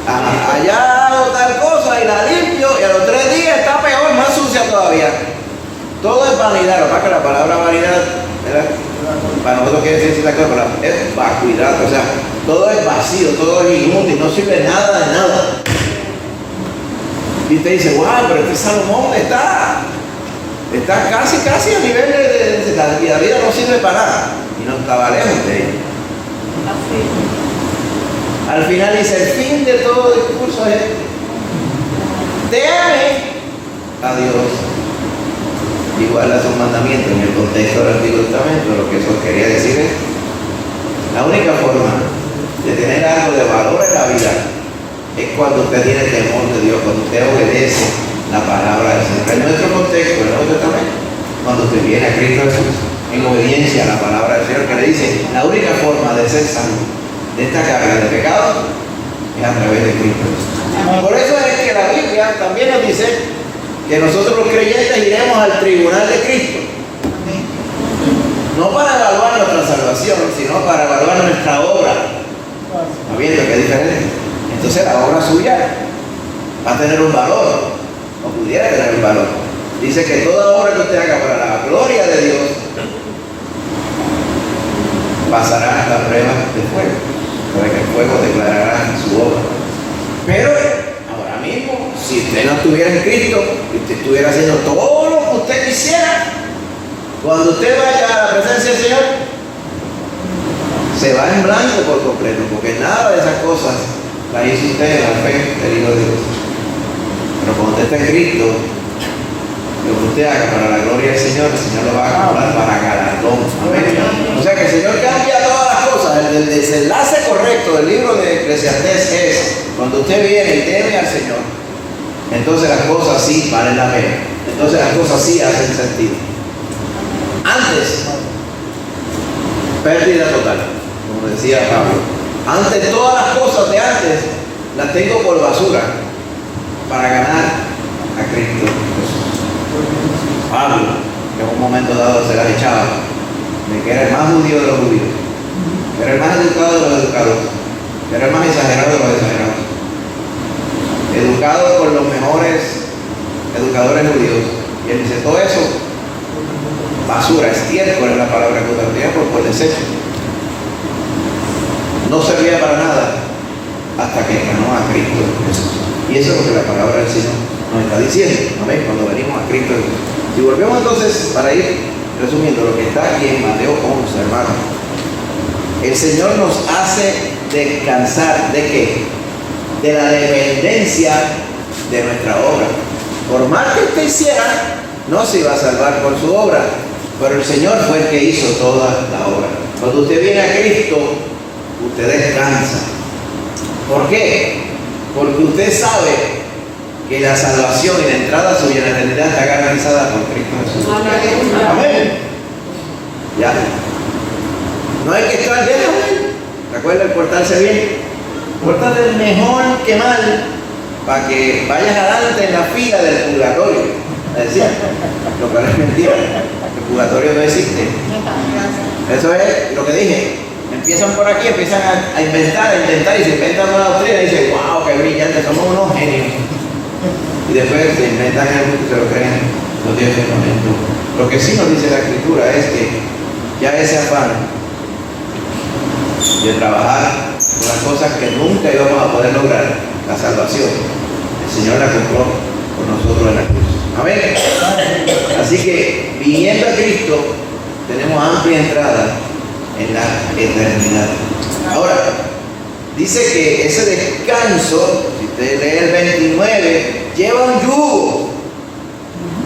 Allá hago tal cosa y la limpio, y a los 3 días está peor, más sucia todavía. Todo es vanidad, lo que la palabra vanidad, ¿verdad? Para nosotros quiere decir la cosa, es vacuidad, o sea, todo es vacío, todo es inútil, no sirve nada de nada. Y usted dice, wow, pero este Salomón está casi a nivel de la vida no sirve para nada. Y no estaba lejos de ella. Al final dice, el fin de todo discurso es teme a Dios y guarda sus mandamientos. En el contexto del Antiguo Testamento, lo que eso quería decir es, la única forma de tener algo de valor en la vida es cuando usted tiene temor de Dios, cuando usted obedece la palabra del Señor. En nuestro contexto, en el Nuevo Testamento, cuando usted viene a Cristo Jesús en obediencia a la palabra del Señor, que le dice, la única forma de ser salvo de esta carga de pecado es a través de Cristo Jesús. Por eso es que la Biblia también nos dice que nosotros los creyentes iremos al tribunal de Cristo. No para evaluar nuestra salvación, sino para evaluar nuestra obra. ¿Está viendo qué diferente? Entonces la obra suya va a tener un valor, o pudiera tener un valor. Dice que toda obra que usted haga para la gloria de Dios pasará las pruebas de fuego, para que el fuego declarará su obra. Pero ahora mismo, si usted no estuviera en Cristo y usted estuviera haciendo todo lo que usted quisiera, cuando usted vaya a la presencia del Señor, se va en blanco por completo, porque nada de esas cosas las hizo usted en la fe del Hijo de Dios. Pero cuando usted está en Cristo, lo que usted haga para la gloria del Señor, el Señor lo va a acumular para galardón. Amén. O sea que el Señor cambia todas las cosas. El desenlace correcto del libro de Eclesiastés es cuando usted viene y teme al Señor, entonces las cosas sí valen la pena. Entonces las cosas sí hacen sentido. Antes, pérdida total, como decía Pablo. Antes, todas las cosas de antes las tengo por basura para ganar a Cristo Jesús. Pablo, que en un momento dado se las echaba, de que era el más judío de los judíos, que era el más educado de los educados, que era el más exagerado de los exagerados, educado por los mejores educadores judíos. Y él dice, todo eso, basura, estiércol es la palabra que utiliza por desecho. No servía para nada hasta que ganó a Cristo Jesús. Y eso es lo que la palabra del Señor nos está diciendo. Amén. Cuando venimos a Cristo Jesús. Si volvemos entonces, para ir resumiendo lo que está aquí en Mateo 11, hermano. El Señor nos hace descansar ¿de qué? De la dependencia de nuestra obra. Por más que usted hiciera, no se iba a salvar por su obra, pero el Señor fue el que hizo toda la obra. Cuando usted viene a Cristo, usted descansa. ¿Por qué? Porque usted sabe que la salvación y la entrada suya en la eternidad está garantizada por Cristo Jesús. Amén. Ya. No hay que estar bien. ¿Te acuerdas de portarse bien? Pórtate mejor que mal para que vayas adelante en la fila del purgatorio. Decía, lo cual es mentira. El purgatorio no existe. Eso es lo que dije. Empiezan por aquí, empiezan a intentar y se inventan una doctrina y dicen, wow, qué brillante, somos unos genios. Y después se inventan algo y se lo creen los dioses del momento. Lo que sí nos dice la Escritura es que ya ese afán de trabajar por las cosas que nunca íbamos a poder lograr, la salvación, el Señor la compró por nosotros en la cruz. Amén. Así que viniendo a Cristo tenemos amplia entrada en la eternidad. Ahora, dice que ese descanso, si usted lee el 29, lleva un yugo.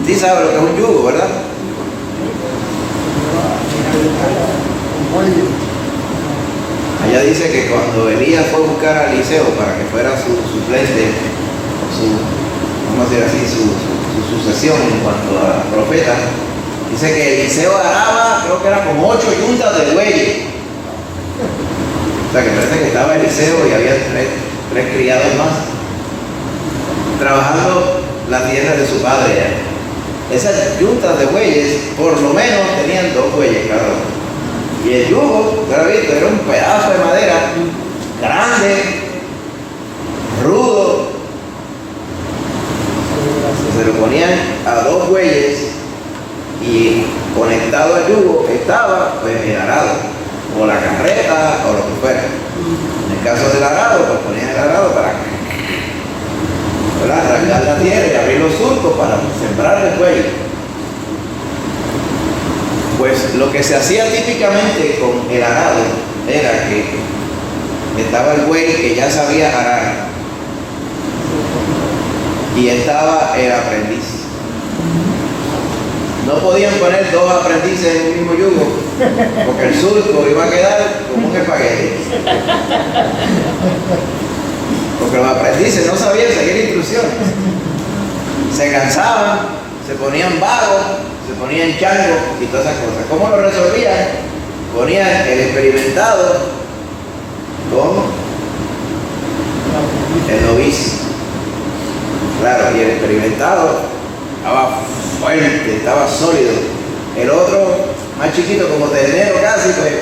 Sí sabe lo que es un yugo, ¿verdad? Allá dice que cuando Elías fue a buscar a Eliseo para que fuera su suplente, vamos a decir así, su sucesión en cuanto a profeta, dice que Eliseo araba, creo que era como 8 yuntas de bueyes. O sea que parece que estaba Eliseo y había tres criados más trabajando la tierra de su padre. Esas yuntas de bueyes por lo menos tenían 2 bueyes cada uno. Y el yugo, usted lo ha visto, era un pedazo de madera grande, rudo. Se lo ponían a 2 bueyes y conectado al yugo estaba pues el arado, o la carreta, o lo que fuera. En el caso del arado, pues ponían el arado para arrancar la tierra y abrir los surcos para sembrar el buey. Pues lo que se hacía típicamente con el arado era que estaba el buey que ya sabía arar y estaba el aprendiz. No podían poner 2 aprendices en el mismo yugo porque el surco iba a quedar como un espagueti. Porque los aprendices no sabían seguir instrucciones. Se cansaban, se ponían vagos, se ponían changos y todas esas cosas. ¿Cómo lo resolvían? Ponían el experimentado con el novicio. Claro, y el experimentado estaba fuerte, estaba sólido. El otro, más chiquito, como ternero casi, pues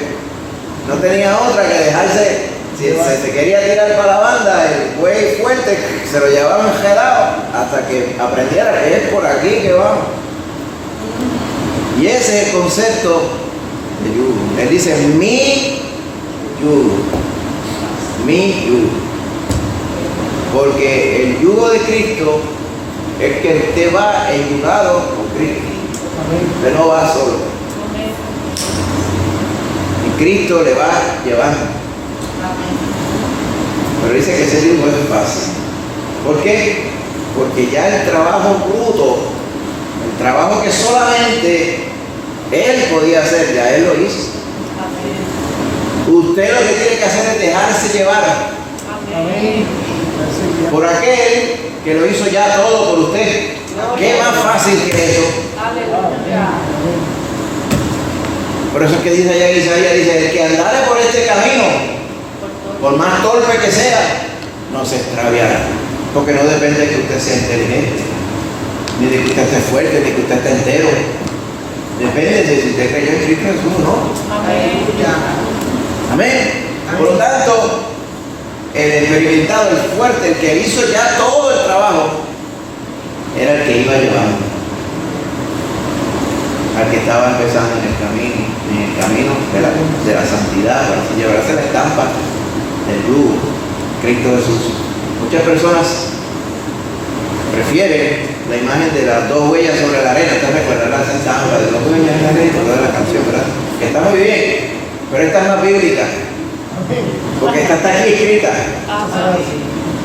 no tenía otra que dejarse. Si se quería tirar para la banda, el buey fuerte se lo llevaban gelado hasta que aprendiera que es por aquí que vamos. Y ese es el concepto de yugo. Él dice mi yugo. Mi yugo. Porque el yugo de Cristo es que usted va enyugado con Cristo. Usted no va solo. Cristo le va llevando. Pero dice que ese yugo es fácil. ¿Por qué? Porque ya el trabajo bruto, el trabajo que solamente Él podía hacer, ya Él lo hizo. Usted lo que tiene que hacer es dejarse llevar por aquel que lo hizo ya todo por usted. ¿Qué más fácil que eso? Por eso es que dice allá Isaías, dice, el que andare por este camino, por más torpe que sea, no se extraviará. Porque no depende de que usted sea inteligente, ni de que usted esté fuerte, ni que usted esté entero. Depende de si usted creyó en Cristo Jesús o no. Amén. Por lo tanto, el experimentado, el fuerte, el que hizo ya todo el trabajo, era el que iba llevando al que estaba empezando en el camino de la santidad, para así llevarse la estampa del yugo, Cristo Jesús. Muchas personas prefieren la imagen de las dos huellas sobre la arena. Usted recuerda la estampa de dos huellas en la arena, toda la canción, ¿verdad? Que está muy bien, pero esta es más bíblica, porque esta está aquí escrita.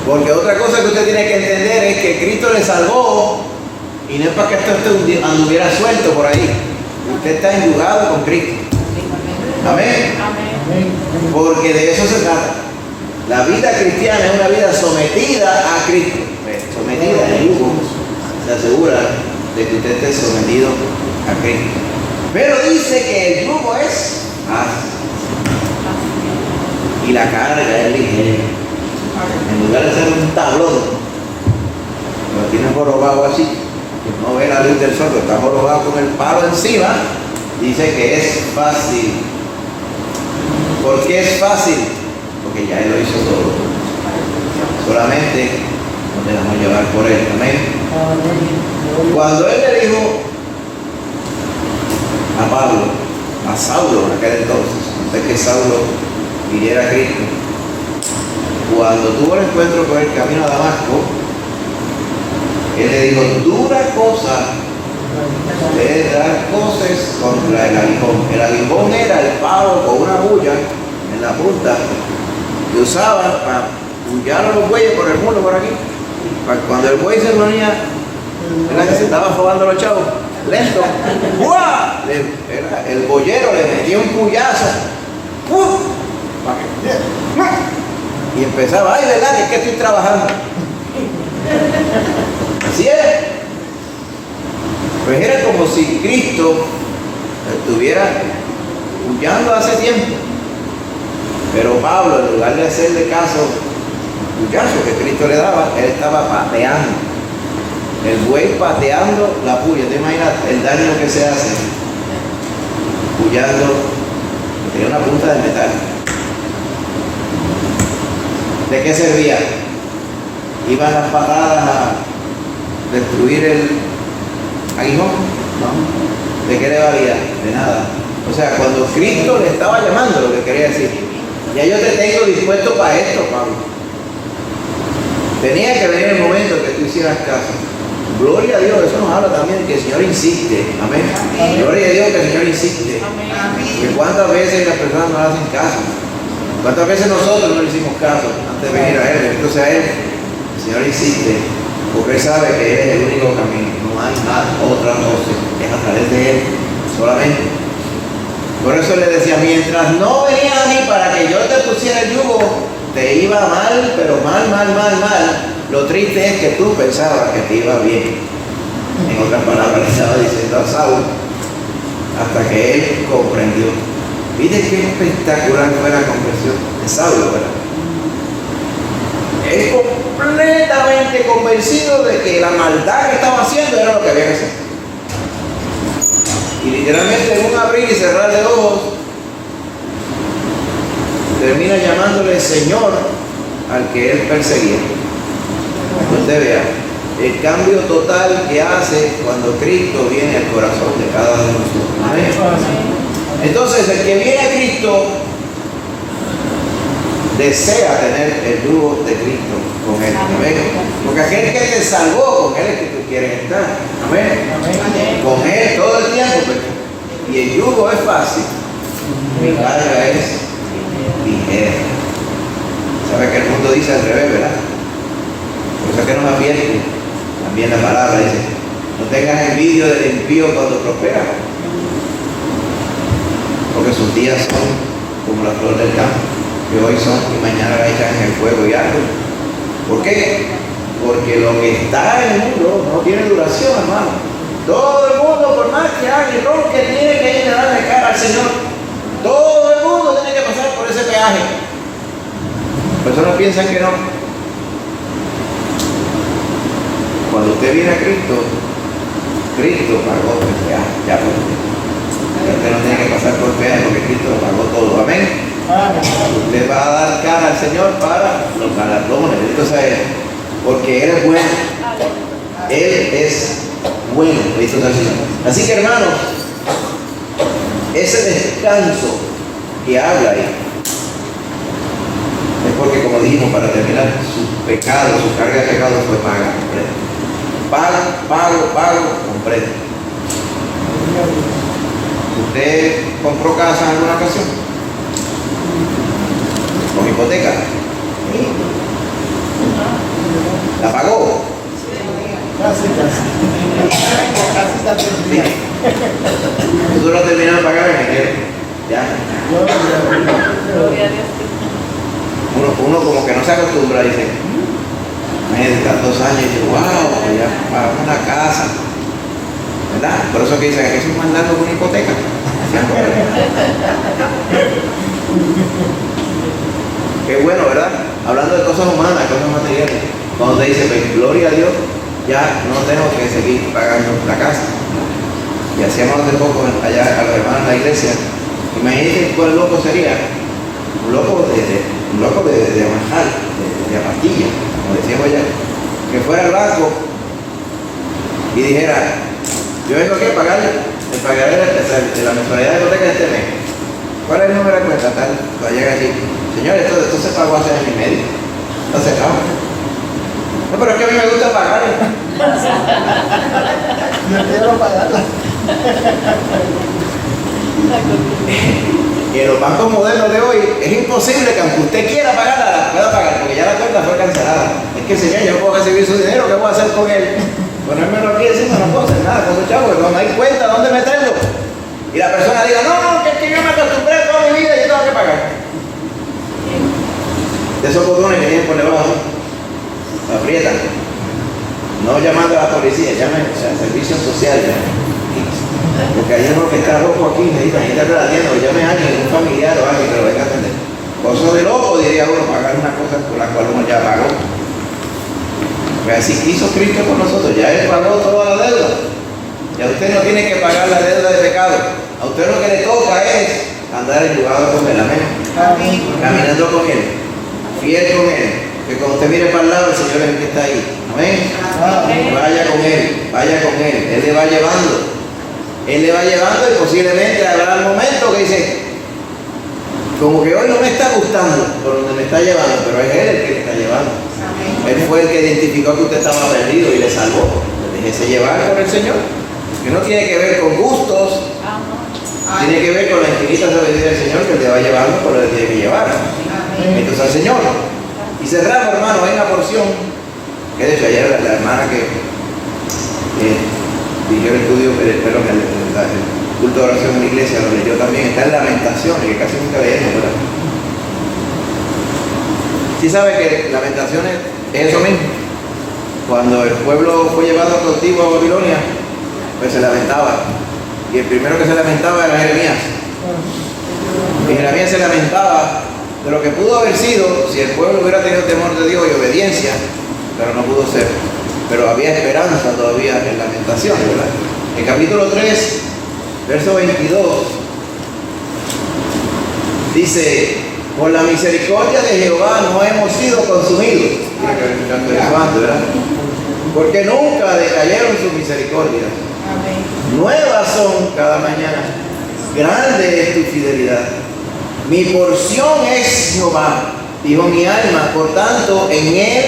Porque otra cosa que usted tiene que entender es que Cristo le salvó y no es para que usted anduviera suelto por ahí. Usted está enjugado con Cristo. Amén. Porque de eso se trata. La vida cristiana es una vida sometida a Cristo. Sometida al yugo. Se asegura de que usted esté sometido a Cristo. Pero dice que el yugo es fácil y la carga es ligera. En lugar de ser un tablón, lo tiene jorobado así, que no ve la luz del sol, pero está jorobado con el palo encima, dice que es fácil. ¿Por qué es fácil? Porque ya Él lo hizo todo. Solamente nos dejamos llevar por Él. Amén. Cuando Él le dijo a Pablo, a Saulo en aquel entonces, antes que Saulo pidiera a Cristo, cuando tuvo el encuentro con el camino a Damasco, Él le dijo, dura cosa es dar coces contra el aguijón. El aguijón era el palo con una bulla en la punta que usaban para bullar a los bueyes por el mulo por aquí. Para cuando el buey se ponía, era que se estaba robando los chavos, lento, ¡buah! El boyero le metía un puyazo, y empezaba, ay, ¿verdad? Que es que estoy trabajando. Así es. Pues era como si Cristo estuviera bullando hace tiempo. Pero Pablo, en lugar de hacerle caso al bullazo que Cristo le daba, él estaba pateando. El buey pateando la puya. ¿Te imaginas el daño que se hace? Bullando. Tenía una punta de metal. ¿De qué servía? ¿Iban las patadas a destruir el aguijón? No. ¿De qué le valía? De nada. O sea, cuando Cristo le estaba llamando, lo que quería decir, ya yo te tengo dispuesto para esto, Pablo. Tenía que venir el momento que tú hicieras caso. Gloria a Dios, eso nos habla también que el Señor insiste. Amén. Gloria a Dios que el Señor insiste. Que cuántas veces las personas no le hacen caso. ¿Cuántas veces nosotros no le hicimos caso antes de venir a Él? Entonces a Él, el Señor insiste, porque Él sabe que Él es el único camino. No hay más otra cosa, es a través de Él solamente. Por eso le decía, mientras no venías a mí para que yo te pusiera el yugo, te iba mal, pero mal. Lo triste es que tú pensabas que te iba bien. En otras palabras, le estaba diciendo a Saúl, hasta que él comprendió. Mire qué espectacular fue la conversión de Saulo, ¿verdad? Él completamente convencido de que la maldad que estaba haciendo era lo que había que hacer. Y literalmente en un abrir y cerrar de ojos, termina llamándole Señor al que él perseguía. Usted vea el cambio total que hace cuando Cristo viene al corazón de cada uno de nosotros. Amén. Entonces, el que viene a Cristo desea tener el yugo de Cristo con Él. Amén. Porque aquel que te salvó, con Él es que tú quieres estar. Amén. Con Él todo el tiempo. Y el yugo es fácil. Mi carga es ligera. ¿Sabe que el mundo dice al revés, verdad? Por eso es que nos advierte también la palabra, dice, no tengas envidia del impío cuando prospera, porque sus días son como la flor del campo, que hoy son y mañana la echan en el fuego y arden. ¿Por qué? Porque lo que está en el mundo no tiene duración, hermano. Todo el mundo, por más que haga y ronque, tiene que ir a darle cara al Señor. Todo el mundo tiene que pasar por ese peaje. Personas piensan que no. Cuando usted viene a Cristo, Cristo pagó el peaje. Ya pues. Usted no tiene que pasar por peaje porque Cristo lo pagó todo. Amén. Usted va a dar cara al Señor para los galardones. Bendito sea Él. Porque Él es bueno. Él es bueno. Bendito sea el Señor. Así que, hermanos, ese descanso que habla ahí es porque, como dijimos, para terminar, su pecado, su carga de pecado fue paga completa. Pago completo. ¿Usted compró casa en alguna ocasión? ¿Con hipoteca? ¿La pagó? Casi. Nosotros lo terminamos de pagar en enero. Ya. Gloria a Dios. Uno como que no se acostumbra, dice, imagínate, tantos años, y dice, wow, ya pagamos una casa. ¿Verdad? Por eso que dicen que es un mandato con hipoteca. Qué bueno, ¿verdad? Hablando de cosas humanas, cosas materiales. Cuando te dice, pues, gloria a Dios, ya no tengo que seguir pagando la casa. Y hacíamos hace poco allá a los hermanos de la iglesia. Imagínate cuál loco sería. Un loco de manjar, de apastilla, como decíamos allá. Que fuera al banco y dijera, yo vengo aquí a pagar el pagaré de la mensualidad de hipoteca de este mes. ¿Cuál es el número de cuenta? Tal, llega allí. Señor, esto se pagó hace año y medio. No se acaba. No, pero es que a mí me gusta pagar. Yo quiero pagarla. Y en los bancos modernos de hoy es imposible que aunque usted quiera pagarla, la pueda pagar, porque ya la cuenta fue cancelada. Es que, señor, yo no puedo recibir su dinero, ¿qué voy a hacer con él? Ponérmelo aquí encima, no puedo hacer nada con su chavo, porque cuando hay cuenta, ¿dónde meterlo? Y la persona diga, no, que es que yo me acostumbré toda mi vida y yo tengo que pagar. De esos botones que tienen por debajo, lo aprietan. No llamando a la policía, llamen al servicio social. Porque hay uno que está loco aquí, necesita ir a la tienda, o llame a alguien, un familiar o alguien que lo venga a atender. Cosa de loco, diría uno, pagar una cosa por la cual uno ya pagó. Pues así quiso Cristo con nosotros, ya Él pagó toda la deuda. Ya usted no tiene que pagar la deuda de pecado. A usted lo que le toca es andar enjugado con Él, amén. Caminando con Él, fiel con Él. Que cuando usted mire para el lado, el Señor es el que está ahí. Amén. Vaya con Él, Él le va llevando. Él le va llevando y posiblemente habrá un momento que dice, como que hoy no me está gustando por donde me está llevando, pero es Él el que le está llevando. Él fue el que identificó que usted estaba perdido y le salvó. Déjese llevar por el Señor. Que no tiene que ver con gustos, tiene que ver con la infinita sabiduría del Señor que te va llevando por donde tiene que llevar. Entonces al Señor. Y cerramos, hermano, hay una porción que de hecho ayer la hermana que dirigió el estudio, el culto de oración en la iglesia, lo leyó también, está en Lamentaciones, que casi nunca leemos, ¿verdad? Sí sabe que Lamentaciones es eso mismo. Cuando el pueblo fue llevado cautivo a Babilonia, pues se lamentaba. Y el primero que se lamentaba era Jeremías. Y Jeremías se lamentaba de lo que pudo haber sido si el pueblo hubiera tenido temor de Dios y obediencia, pero no pudo ser. Pero había esperanza todavía en Lamentaciones, ¿verdad? En capítulo 3, verso 22, dice, por la misericordia de Jehová no hemos sido consumidos. Mira que interesante, ¿verdad? Porque nunca decayeron sus misericordias. Nuevas son cada mañana. Grande es tu fidelidad. Mi porción es Jehová, dijo mi alma, por tanto en Él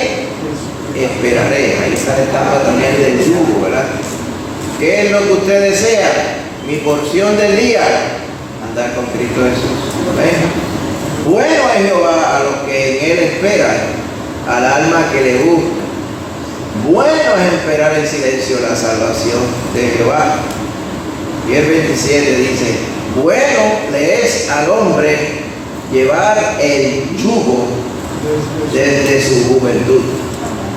esperaré. Ahí está la etapa también del yugo, ¿verdad? ¿Qué es lo que usted desea? Mi porción del día, andar con Cristo Jesús. Amén. Bueno es Jehová a los que en Él esperan, al alma que le busca. Bueno es esperar en silencio la salvación de Jehová. Y el 27 dice, bueno le es al hombre llevar el yugo desde su juventud.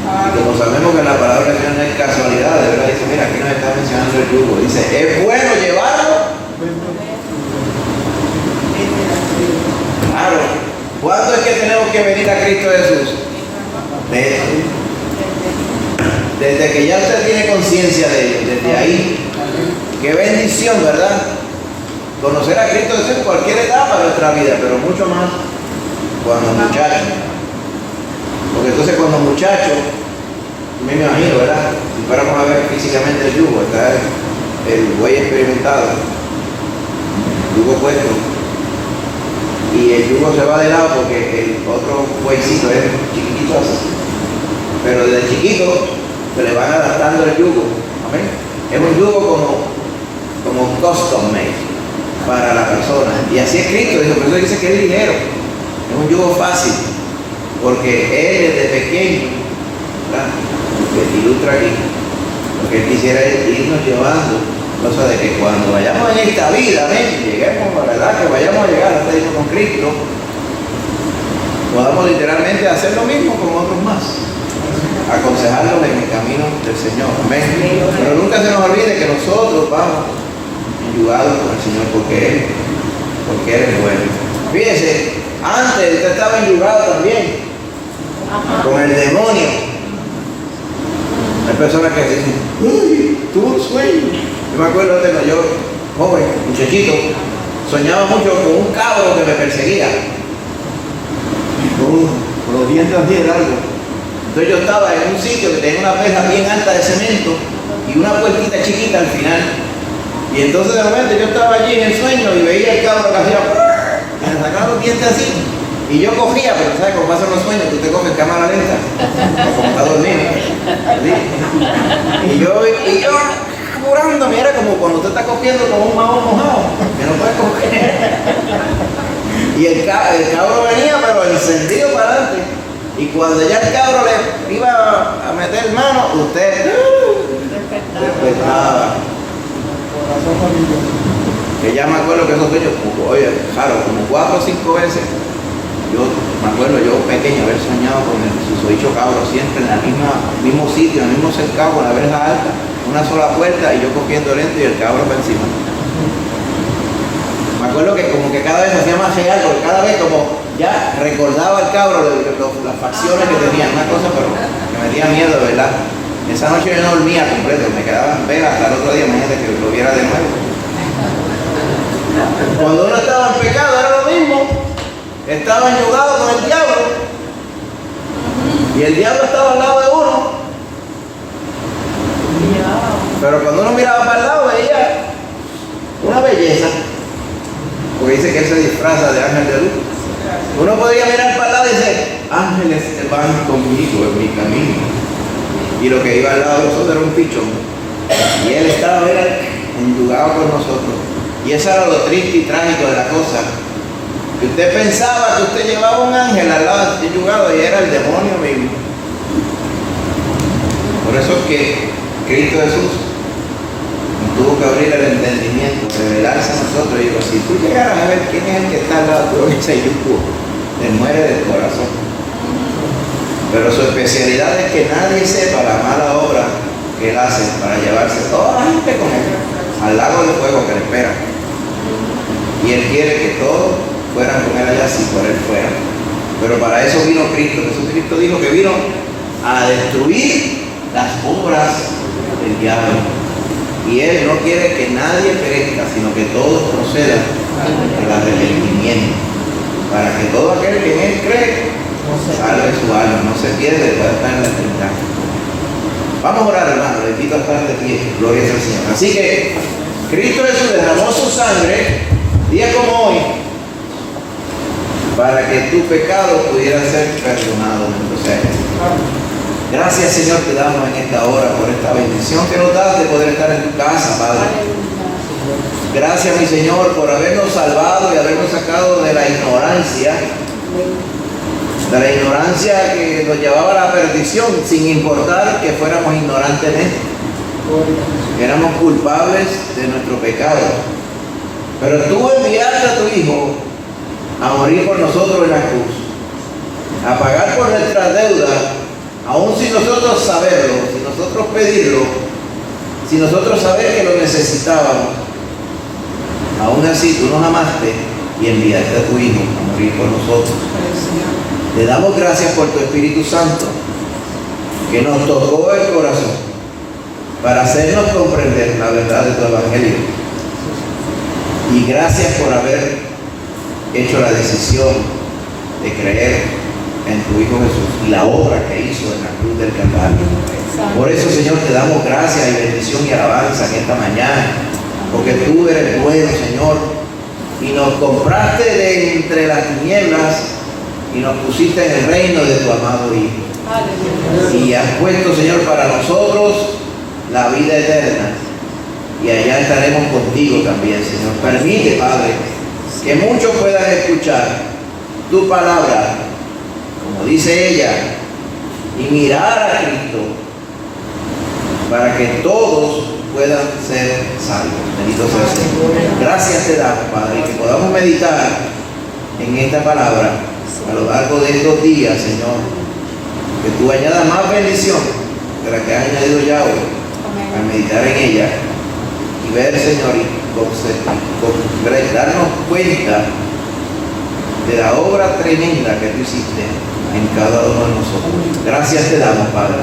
Y como sabemos que la palabra de Dios no es casualidad, de verdad dice, mira, aquí nos está mencionando el yugo. Dice, es bueno llevarlo. Claro. ¿Cuándo es que tenemos que venir a Cristo Jesús? Desde que ya usted tiene conciencia de ello, desde ahí. Qué bendición, ¿verdad? Conocer a Cristo Jesús en cualquier etapa de nuestra vida, pero mucho más cuando muchacho. Porque entonces cuando muchacho, me imagino, ¿verdad? Si fuéramos a ver físicamente el yugo, está el buey experimentado, el yugo puesto, y el yugo se va de lado porque el otro bueycito es chiquitito así. Pero desde chiquito se le van adaptando el yugo. ¿Amén? Es un yugo como custom made para la persona. Y así es Cristo, por eso dice que es ligero. Es un yugo fácil. Porque Él desde pequeño, ¿verdad? Que ilustra aquí, lo que Él quisiera es irnos llevando, cosa de que cuando vayamos en esta vida, amén, lleguemos, la verdad, que vayamos a llegar hasta ahí con Cristo, podamos literalmente hacer lo mismo con otros más, aconsejarlos en el camino del Señor, amén. Pero nunca se nos olvide que nosotros vamos ayudados con el Señor porque Él es bueno. Fíjense, antes usted estaba enyugado también con el demonio. Hay personas que dicen, uy, tuve un sueño. Yo me acuerdo de cuando yo, joven, muchachito, soñaba mucho con un cabro que me perseguía. Con los dientes así largos. Entonces yo estaba en un sitio que tenía una verja bien alta de cemento y una puertita chiquita al final. Y entonces de repente yo estaba allí en el sueño y veía el cabro que hacía, que me sacaba los dientes así. Y yo cogía, pero ¿sabes cómo pasan los sueños? Tú te coges cámara lenta, como está dormido. ¿Sí? Y yo curándome, era como cuando usted está cogiendo con un mahón mojado, que no puede coger. Y el cabro venía, pero encendido para adelante. Y cuando ya el cabro le iba a meter mano, usted despertaba. Que ya me acuerdo que esos sueños, oye, claro, como 4 o 5 veces. Yo me acuerdo, yo pequeño, haber soñado con el susodicho cabro siempre en el mismo sitio, en el mismo cercado, con la verja alta, una sola puerta y yo cogiendo lento y el cabro para encima. Me acuerdo que como que cada vez hacía más real, porque cada vez como ya recordaba el cabro las facciones que tenía, una cosa pero que me dio miedo, ¿verdad? Esa noche yo no dormía completo, me quedaba en vela hasta el otro día, imagínate que lo viera de nuevo. Cuando uno estaba en pecado era lo mismo. Estaba enyugado con el diablo y el diablo estaba al lado de uno, pero cuando uno miraba para el lado veía una belleza, porque dice que él se disfraza de ángel de luz. Uno podría mirar para el lado y decir, ángeles van conmigo en mi camino, y lo que iba al lado de nosotros era un pichón y él estaba enyugado con nosotros. Y eso era lo triste y trágico de la cosa, que usted pensaba que usted llevaba un ángel al lado de enyugado y era el demonio mismo. Por eso es que Cristo Jesús nos tuvo que abrir el entendimiento, revelarse a nosotros. Y digo, si tú llegaras a ver quién es el que está al lado de ese yugo, te muere del corazón. Pero su especialidad es que nadie sepa la mala obra que él hace para llevarse toda la gente con él al lago de fuego que le espera. Y él quiere que todos fueran con él allá si por él fuera. Pero para eso vino Cristo. Jesucristo dijo que vino a destruir las obras del diablo. Y él no quiere que nadie perezca, sino que todos procedan al arrepentimiento, para que todo aquel que en él cree salve su alma, no se pierde, pueda estar en la eternidad. Vamos a orar, hermano, le invito a estar de pie, gloria al Señor. Así que Cristo Jesús derramó su sangre día como hoy para que tu pecado pudiera ser perdonado. Entonces, gracias, Señor, te damos en esta hora por esta bendición que nos das de poder estar en tu casa, Padre. Gracias, mi Señor, por habernos salvado y habernos sacado de la ignorancia que nos llevaba a la perdición, sin importar que fuéramos ignorantemente. Éramos culpables de nuestro pecado. Pero tú enviaste a tu Hijo a morir por nosotros en la cruz, a pagar por nuestras deudas, aun sin nosotros saberlo, sin nosotros pedirlo, sin nosotros saber que lo necesitábamos. Aún así tú nos amaste y enviaste a tu Hijo a morir por nosotros. Le damos gracias por tu Espíritu Santo, que nos tocó el corazón para hacernos comprender la verdad de tu Evangelio. Y gracias por haber hecho la decisión de creer en tu Hijo Jesús y la obra que hizo en la cruz del Calvario. Por eso, Señor, te damos gracias y bendición y alabanza en esta mañana, porque tú eres bueno, Señor, y nos compraste de entre las tinieblas y nos pusiste en el reino de tu amado Hijo. Y has puesto, Señor, para nosotros la vida eterna. Y allá estaremos contigo también, Señor. Permite, Padre, que muchos puedan escuchar tu palabra, como dice ella, y mirar a Cristo, para que todos puedan ser salvos. Bendito sea el Señor. Gracias te damos, Padre, que podamos meditar en esta palabra a lo largo de estos días, Señor. Que tú añadas más bendición de la que has añadido ya hoy, al meditar en ella y ver, Señor, y darnos cuenta de la obra tremenda que tú hiciste en cada uno de nosotros. Gracias te damos, Padre,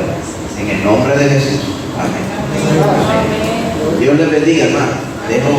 en el nombre de Jesús. Amén. Dios les bendiga, hermano.